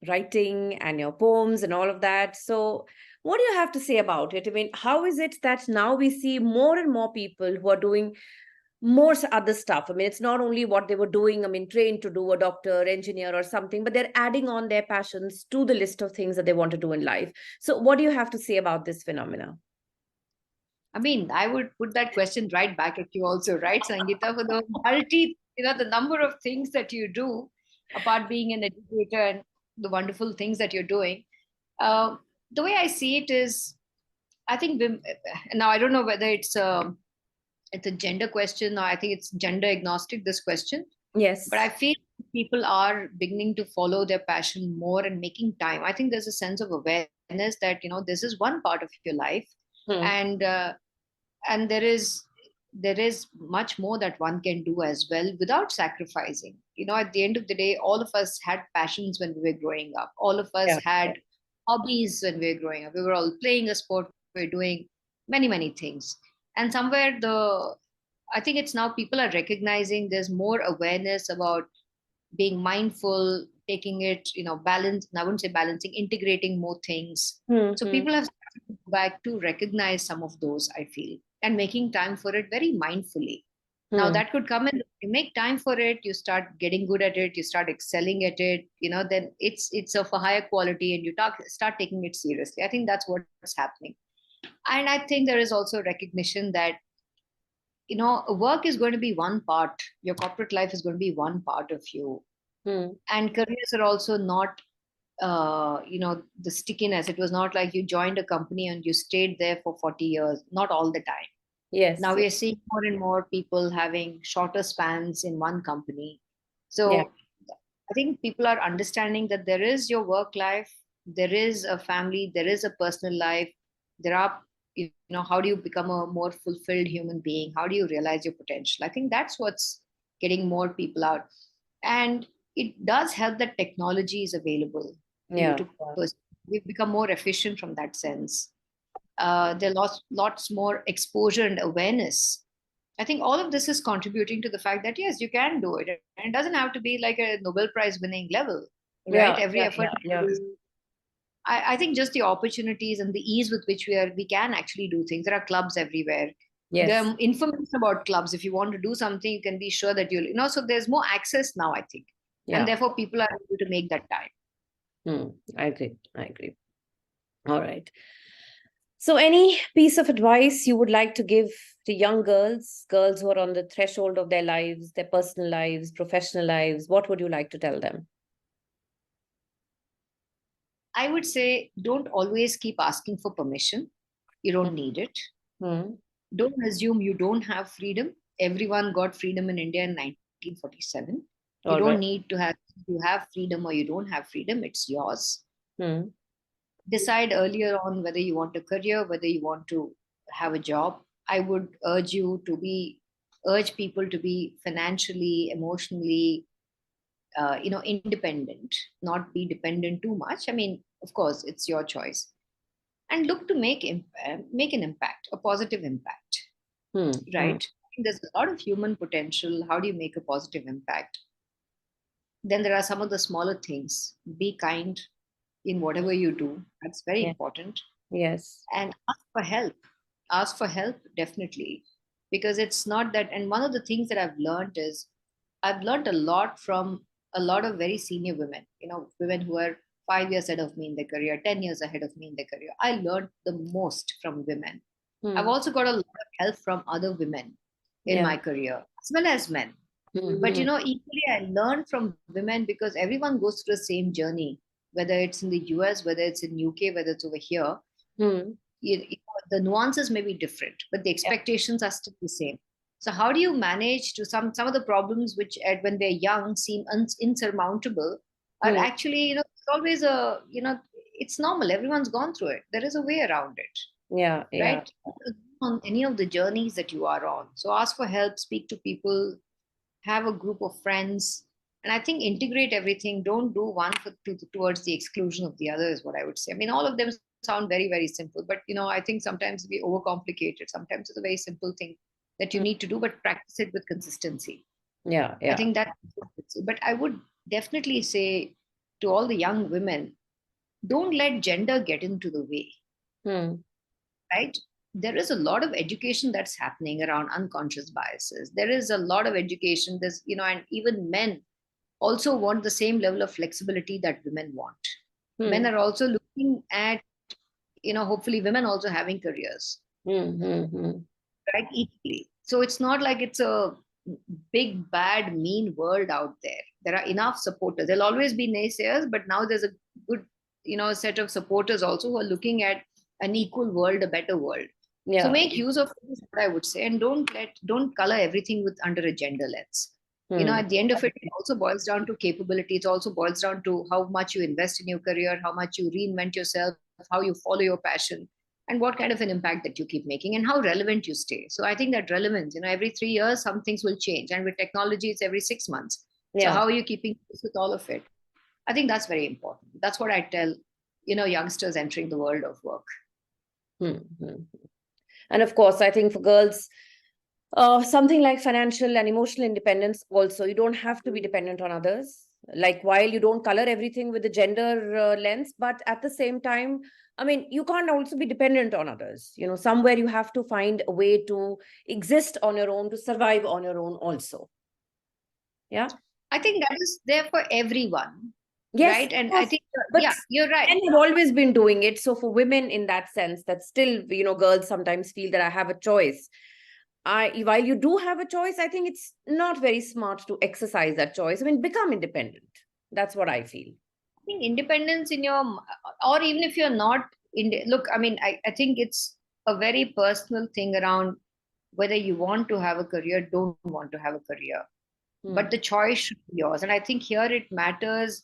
writing and your poems and all of that. So, what do you have to say about it? I mean, how is it that now we see more and more people who are doing more other stuff? I mean, it's not only what they were doing, I mean, trained to do, a doctor, engineer, or something, but they're adding on their passions to the list of things that they want to do in life. So, what do you have to say about this phenomena? I mean, I would put that question right back at you also, right, Sangeeta, for the number of things that you do, apart being an educator and the wonderful things that you're doing. Uh, the way I see it is, I think now I don't know whether it's a gender question, or I think it's gender agnostic, this question. But I Yes. feel people are beginning to follow their passion more and making time. I think there's a sense of awareness that this is one part of your life, Hmm. and there is much more that one can do as well without sacrificing. At the end of the day, all of us had passions when we were growing up. All of us Yeah. had hobbies when we were growing up. We were all playing a sport. We were doing many things. And somewhere I think it's now people are recognizing there's more awareness about being mindful, taking it, balance. I wouldn't say balancing, integrating more things. So Mm-hmm. people have started to go back to recognize some of those, I feel, and making time for it very mindfully. Now Hmm. that could come in. You make time for it, you start getting good at it, you start excelling at it. Then it's of a higher quality, and start taking it seriously. I think that's what's happening, and I think there is also recognition that work is going to be one part. Your corporate life is going to be one part of you, Hmm. and careers are also not the stickiness. It was not like you joined a company and you stayed there for 40 years, not all the time. Yes. Now we Yes. are seeing more and more people having shorter spans in one company. Yeah. So I think people are understanding that there is your work life, there is a family, there is a personal life. There are, how do you become a more fulfilled human being? How do you realize your potential? I think that's what's getting more people out. And it does help that technology is available for you Yeah. to pursue. We've become more efficient from that sense. There are lots more exposure and awareness. I think all of this is contributing to the fact that yes, you can do it, and it doesn't have to be like a Nobel Prize winning level, right? Yeah. Every Yeah. effort. Yeah. Yeah. I think just the opportunities and the ease with which we can actually do things. There are clubs everywhere. There Yes. are information about clubs. If you want to do something, you can be sure that so there's more access now, I think, and Yeah. therefore people are able to make that time. Hmm. I agree. I agree. All right. So, any piece of advice you would like to give to young girls who are on the threshold of their lives, their personal lives, professional lives, what would you like to tell them? I would say don't always keep asking for permission. You don't need it. Hmm. Don't assume you don't have freedom. Everyone got freedom in India in 1947. You All don't right. need to have you have freedom or you don't have freedom. It's yours. Hmm. Decide earlier on whether you want a career, whether you want to have a job. I would urge people to be financially, emotionally, independent, not be dependent too much. I mean, of course, it's your choice, and look to make an impact, a positive impact, Hmm. Hmm. right? I think there's a lot of human potential. How do you make a positive impact? Then there are some of the smaller things. Be kind in whatever you do. That's very Yeah. important. Yes. And ask for help. Ask for help, definitely. Because it's not that. And one of the things that I've learned a lot from a lot of very senior women, women who are 5 years ahead of me in their career, 10 years ahead of me in their career. I learned the most from women. I've Hmm. also got a lot of help from other women in Yeah. my career, as well as men. But Hmm. equally, I learned from women because everyone goes through the same journey, whether it's in the US, whether it's in UK, whether it's over here. Hmm. The nuances may be different, but the Yeah. expectations are still the same. So how do you manage to some of the problems which when they're young seem insurmountable are Hmm. actually it's always a it's normal. Everyone's gone through it. There is a way around it, Yeah. Yeah. right? On any of the journeys that you are on. So ask for help, speak to people, have a group of friends, and I think integrate everything. Don't do one towards the exclusion of the other, is what I would say. I mean, all of them sound very, very simple, but I think sometimes we overcomplicate it. Sometimes it's a very simple thing that you Hmm. need to do, but practice it with consistency. Yeah. I Yeah. think that, but I would definitely say to all the young women, don't let gender get into the way, Hmm. right? There is a lot of education that's happening around unconscious biases. There is a lot of education. And even men also want the same level of flexibility that women want. Men Hmm. are also looking at, hopefully women also having careers, Hmm. Hmm. Hmm. right? Equally. So it's not like it's a big, bad, mean world out there. There are enough supporters. There'll always be naysayers, but now there's a good, set of supporters also who are looking at an equal world, a better world. So Yeah. make use of it is what I would say, and don't color everything with under a gender lens. Hmm. At the end of it, it also boils down to capability. It also boils down to how much you invest in your career, how much you reinvent yourself, how you follow your passion, and what kind of an impact that you keep making, and how relevant you stay. So I think that relevance, every 3 years, some things will change, and with technology, it's every 6 months. So Yeah. how are you keeping pace with all of it? I think that's very important. That's what I tell, youngsters entering the world of work. Hmm. Hmm. And of course, I think for girls, something like financial and emotional independence also. You don't have to be dependent on others. Like, while you don't color everything with the gender lens, but at the same time, I mean, you can't also be dependent on others. Somewhere you have to find a way to exist on your own, to survive on your own also. Yeah. I think that is there for everyone, Yes, right? And I yes. think, But yeah, you're right. men have always been doing it. So for women, in that sense, that still, girls sometimes feel that I have a choice. While you do have a choice, I think it's not very smart to exercise that choice. I mean, become independent. That's what I feel. I think independence in your, or even if you're not, look, I mean, I think it's a very personal thing around whether you want to have a career, don't want to have a career. But the choice should be yours. And I think here it matters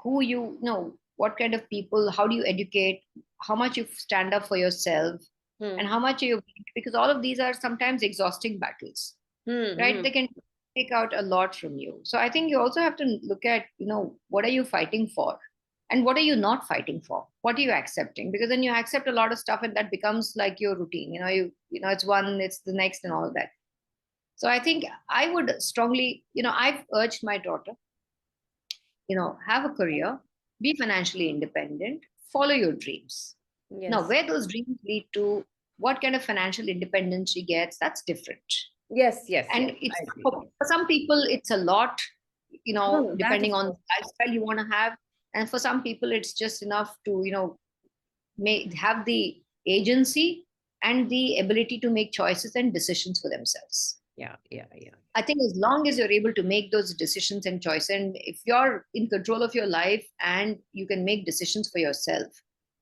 who you know, what kind of people, how do you educate, how much you stand up for yourself, and how much you, because all of these are sometimes exhausting battles, right? They can take out a lot from you. So I think you also have to look at, what are you fighting for? And what are you not fighting for? What are you accepting? Because then you accept a lot of stuff and that becomes like your routine. It's one, it's the next, and all of that. So I think I would strongly, I've urged my daughter, have a career, be financially independent, follow your dreams. Now, Yes. where those dreams lead to, what kind of financial independence she gets, that's different. Yes, yes, And yes. it's I agree. for some people, it's a lot, No, no, that depending of on the course. lifestyle you want to have. And for some people, it's just enough to, have the agency and the ability to make choices and decisions for themselves. Yeah, yeah, yeah. I think as long as you're able to make those decisions and choices, and if you're in control of your life and you can make decisions for yourself,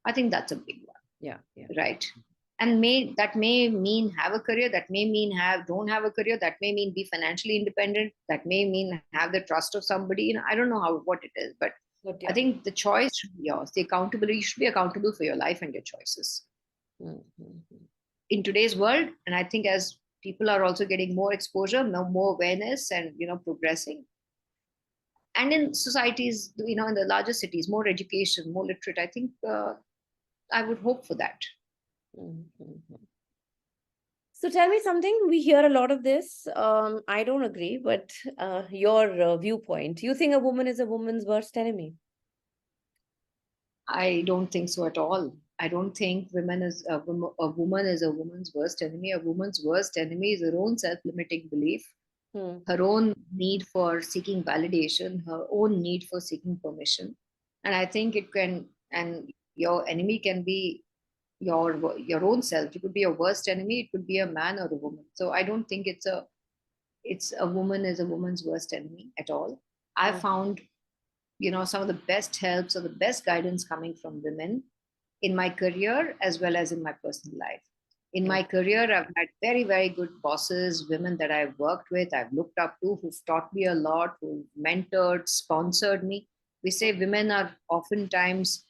I think that's a big one. Yeah, yeah. Right. And may mean have a career, that may mean don't have a career, that may mean be financially independent, that may mean have the trust of somebody. I don't know what it is, but But I yeah. think the choice should be yours. The accountability, you should be accountable for your life and your choices in today's world. And I think as people are also getting more exposure, more awareness, and progressing, and in societies, in the larger cities, more education, more literate, I think I would hope for that. So tell me something. We hear a lot of this. I don't agree, but your viewpoint. You think a woman is a woman's worst enemy? I don't think so at all. I don't think a woman is a woman's worst enemy. A woman's worst enemy is her own self-limiting belief, her own need for seeking validation, her own need for seeking permission. And I think it can, and your enemy can be your own self. It could be your worst enemy. It could be a man or a woman. So I don't think it's a woman is a woman's worst enemy at all. I found some of the best helps or the best guidance coming from women in my career as well as in my personal life. In my career, I've had very, very good bosses, women that I've worked with, I've looked up to, who've taught me a lot, who've mentored, sponsored me. We say women are oftentimes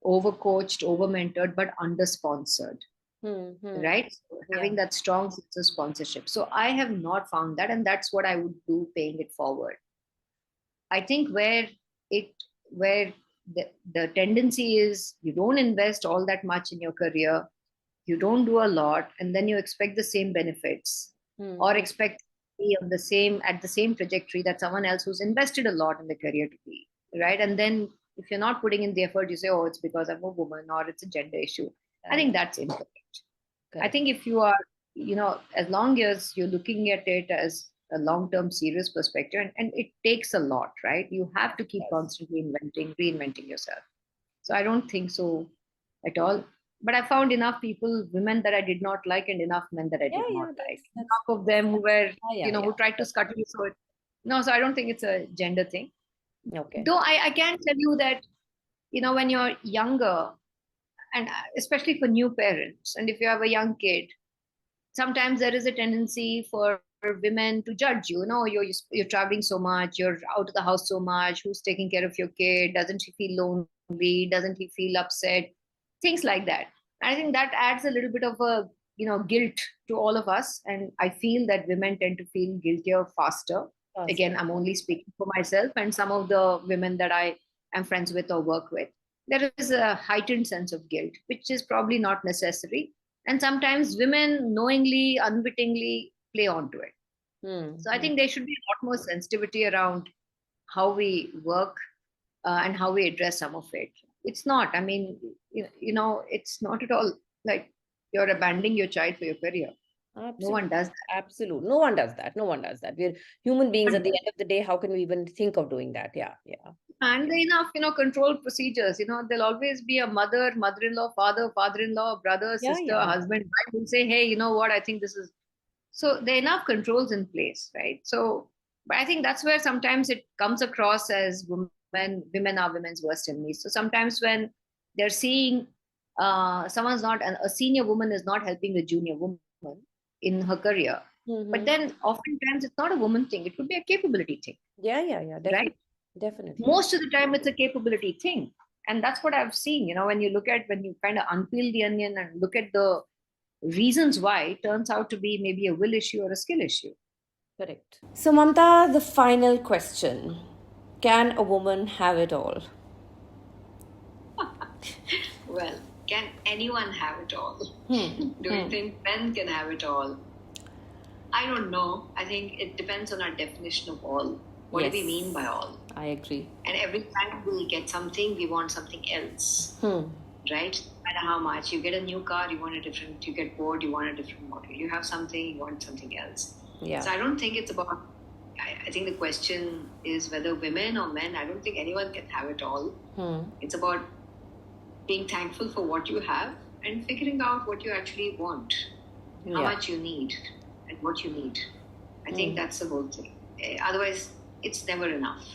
overcoached, over mentored, but under sponsored, right? So having that strong sense of sponsorship. So I have not found that, and that's what I would do paying it forward. I think it where the tendency is you don't invest all that much in your career, you don't do a lot, and then you expect the same benefits or expect to be on the same trajectory that someone else who's invested a lot in the career to be, right? And then if you're not putting in the effort, you say, oh, it's because I'm a woman or it's a gender issue. I think that's incorrect. I think if you are, as long as you're looking at it as a long-term serious perspective, and it takes a lot, right? You have to keep constantly reinventing yourself. So I don't think so at all. But I found enough people, women that I did not like, and enough men that I did not like. Enough of them who were, who tried to scuttle me. No, so I don't think it's a gender thing. Okay. Though I can tell you that, when you're younger, and especially for new parents, and if you have a young kid, sometimes there is a tendency for women to judge you. You're traveling so much, you're out of the house so much, who's taking care of your kid, doesn't she feel lonely, doesn't he feel upset, things like that. And I think that adds a little bit of a guilt to all of us, and I feel that women tend to feel guiltier faster. Again, I'm only speaking for myself and some of the women that I am friends with or work with. There is a heightened sense of guilt, which is probably not necessary. And sometimes women knowingly, unwittingly play onto it. So I think there should be a lot more sensitivity around how we work and how we address some of it. It's not, I mean, it's not at all like you're abandoning your child for your career. No one does that. Absolutely. No one does that. No one does that. We're human beings But at the end of the day. How can we even think of doing that? Yeah. Yeah. and enough, control procedures. There'll always be a mother, mother-in-law, father, father-in-law, brother, Yeah. sister, Yeah. husband, wife will say, hey, you know what? I think this is so there are enough controls in place, right? So, but I think that's where sometimes it comes across as women are women's worst enemies. So sometimes when they're seeing someone's not, a senior woman is not helping the junior woman in her career, but then oftentimes it's not a woman thing. It could be a capability thing. Yeah. Yeah. Yeah. Definitely. Right? Definitely. Most of the time it's a capability thing. And that's what I've seen, when you kind of unpeel the onion and look at the reasons why, it turns out to be maybe a will issue or a skill issue. Correct. So, Mamta, the final question. Can a woman have it all? Well, can anyone have it all? Do you think men can have it all? I don't know. I think it depends on our definition of all. What do we mean by all? I agree. And every time we get something, we want something else. Right? No matter how much. You get a new car, you want a different, you get bored, you want a different model. You have something, you want something else. Yeah. So I don't think it's about, I think the question is whether women or men, I don't think anyone can have it all. It's about being thankful for what you have and figuring out what you actually want, how much you need and what you need. I think that's the whole thing. Otherwise, it's never enough.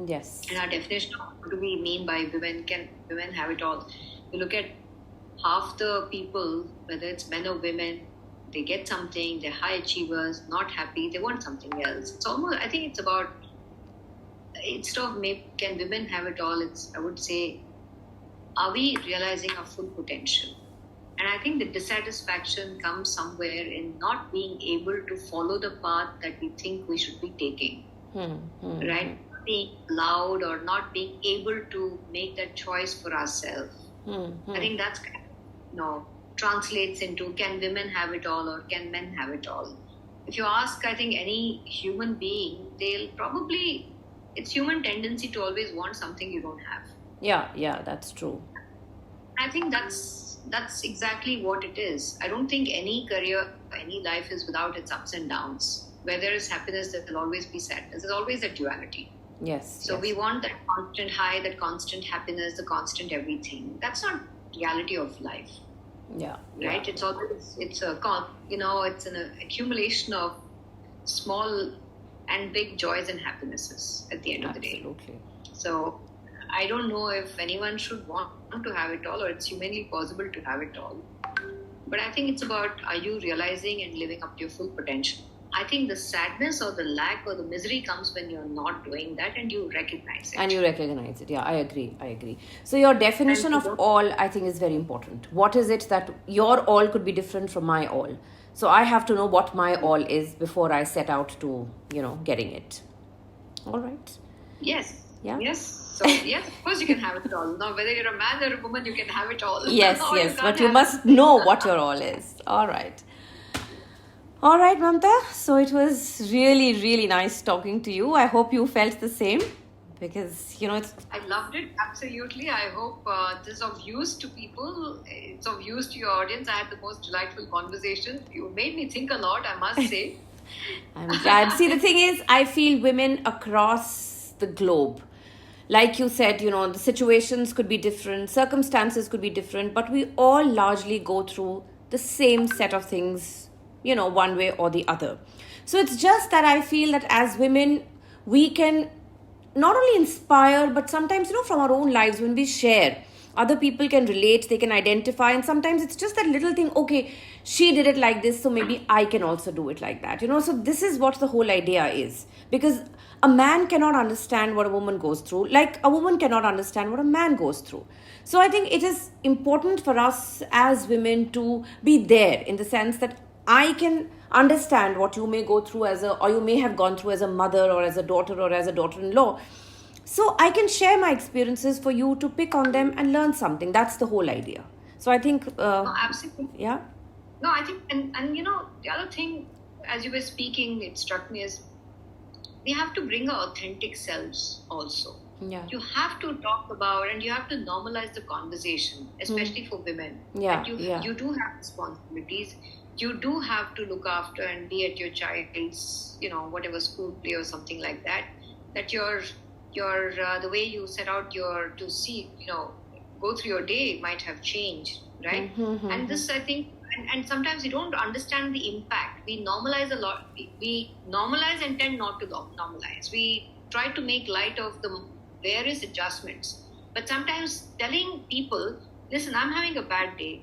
Yes. And our definition of what do we mean by can women have it all? You look at half the people, whether it's men or women, they get something, they're high achievers, not happy, they want something else. It's almost, I think it's about, instead of can women have it all, I would say, are we realizing our full potential? And I think the dissatisfaction comes somewhere in not being able to follow the path that we think we should be taking. Right? Being loud or not being able to make that choice for ourselves. I think that's translates into, can women have it all or can men have it all? If you ask, I think any human being, it's human tendency to always want something you don't have. Yeah, that's true. I think that's exactly what it is. I don't think any career, any life is without its ups and downs. Where there is happiness, there will always be sadness. There's always a duality. Yes. So we want that constant high, that constant happiness, the constant everything. That's not reality of life. Yeah. Right? It's always, it's an accumulation of small and big joys and happinesses at the end of the day. Absolutely. So I don't know if anyone should want to have it all or it's humanly possible to have it all. But I think it's about, are you realizing and living up to your full potential? I think the sadness or the lack or the misery comes when you're not doing that and you recognize it. Yeah, I agree. So your definition of all, I think, is very important. What is it that your all could be different from my all? So I have to know what my all is before I set out to, getting it. All right. Yes. Yeah. Yes. So yes, of course you can have it all. Now, whether you're a man or a woman, you can have it all. Yes, but you must know what your all is. All right. All right, Mamta. So it was really, really nice talking to you. I hope you felt the same because, I loved it. Absolutely. I hope this is of use to people. It's of use to your audience. I had the most delightful conversation. You made me think a lot, I must say. I'm glad. See, the thing is, I feel women across the globe, like you said, the situations could be different, circumstances could be different, but we all largely go through the same set of things, one way or the other. So it's just that I feel that as women, we can not only inspire, but sometimes, from our own lives, when we share, other people can relate, they can identify, and sometimes it's just that little thing, okay, she did it like this, so maybe I can also do it like that, so this is what the whole idea is, because a man cannot understand what a woman goes through, like a woman cannot understand what a man goes through. So I think it is important for us as women to be there, in the sense that I can understand what you may go through or you may have gone through as a mother or as a daughter or as a daughter-in-law. So I can share my experiences for you to pick on them and learn something. That's the whole idea. So I think... absolutely. Yeah. No, I think, and the other thing, as you were speaking, it struck me as we have to bring our authentic selves also. Yeah. You have to talk about and you have to normalize the conversation, especially for women. Yeah, That yeah. you do have responsibilities. You do have to look after and be at your child's, whatever school play or something like that. That your the way you set out to see, go through your day might have changed, right? And this, I think, and sometimes we don't understand the impact. We normalize a lot. We normalize and tend not to normalize. We try to make light of the various adjustments. But sometimes telling people, listen, I'm having a bad day.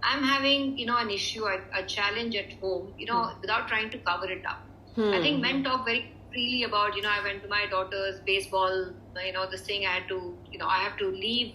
I'm having, an issue, a challenge at home, without trying to cover it up. I think men talk very freely about, I went to my daughter's baseball, this thing I had to, I have to leave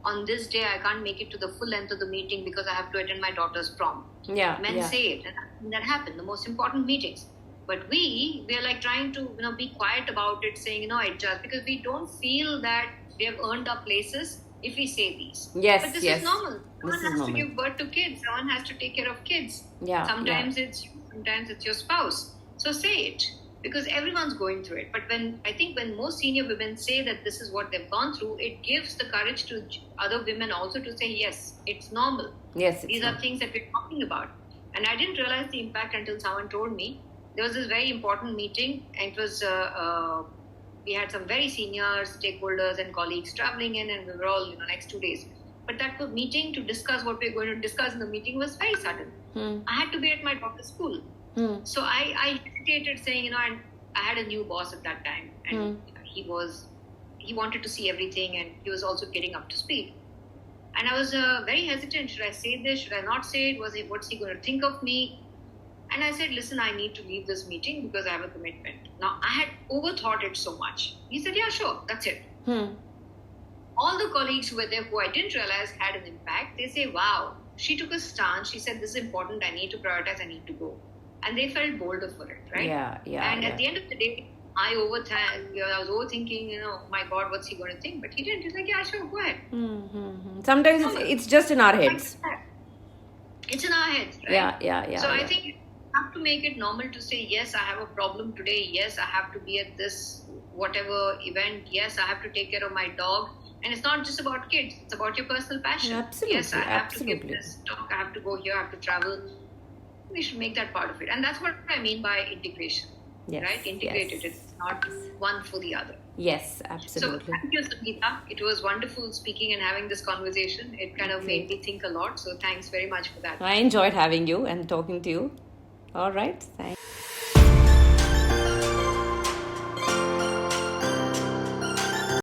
on this day. I can't make it to the full length of the meeting because I have to attend my daughter's prom. Yeah. Men yeah. say it, and that happened, the most important meetings. But we are like trying to, be quiet about it, saying, adjust, because we don't feel that we have earned our places if we say these. Yes, but this yes. is normal. Someone This is has to normal. give birth to kids. Someone has to take care of kids. Yeah, Sometimes it's you, sometimes it's your spouse. So say it, because everyone's going through it. But when most senior women say that this is what they've gone through, it gives the courage to other women also to say, yes, it's normal. Yes, These are things that we're talking about. And I didn't realize the impact until someone told me. There was this very important meeting, and it was we had some very senior stakeholders and colleagues traveling in, and we were all next 2 days. But that meeting to discuss what we're going to discuss in the meeting was very sudden. I had to be at my daughter's school. So I hesitated, saying, and I had a new boss at that time, and he wanted to see everything, and he was also getting up to speed. And I was very hesitant. Should I say this? Should I not say it? What's he going to think of me? And I said, listen, I need to leave this meeting because I have a commitment. Now, I had overthought it so much. He said, yeah, sure, that's it. All the colleagues who were there, who I didn't realize had an impact, they say, wow, she took a stance. She said, this is important. I need to prioritize. I need to go. And they felt bolder for it, right? Yeah. And at the end of the day, I was overthinking, my God, what's he going to think? But he didn't. He's like, yeah, sure, go ahead. Sometimes it's just in our heads. It's in our heads, right? Yeah. So I think you have to make it normal to say, yes, I have a problem today. Yes, I have to be at this whatever event. Yes, I have to take care of my dog. And it's not just about kids. It's about your personal passion. Absolutely. Yes, I have to give this talk. I have to go here. I have to travel. We should make that part of it. And that's what I mean by integration. Yes, right? Integrated. Yes. It's not one for the other. Yes, absolutely. So thank you, Sangeeta. It was wonderful speaking and having this conversation. It kind of made me think a lot. So thanks very much for that. I enjoyed having you and talking to you. All right. Thanks.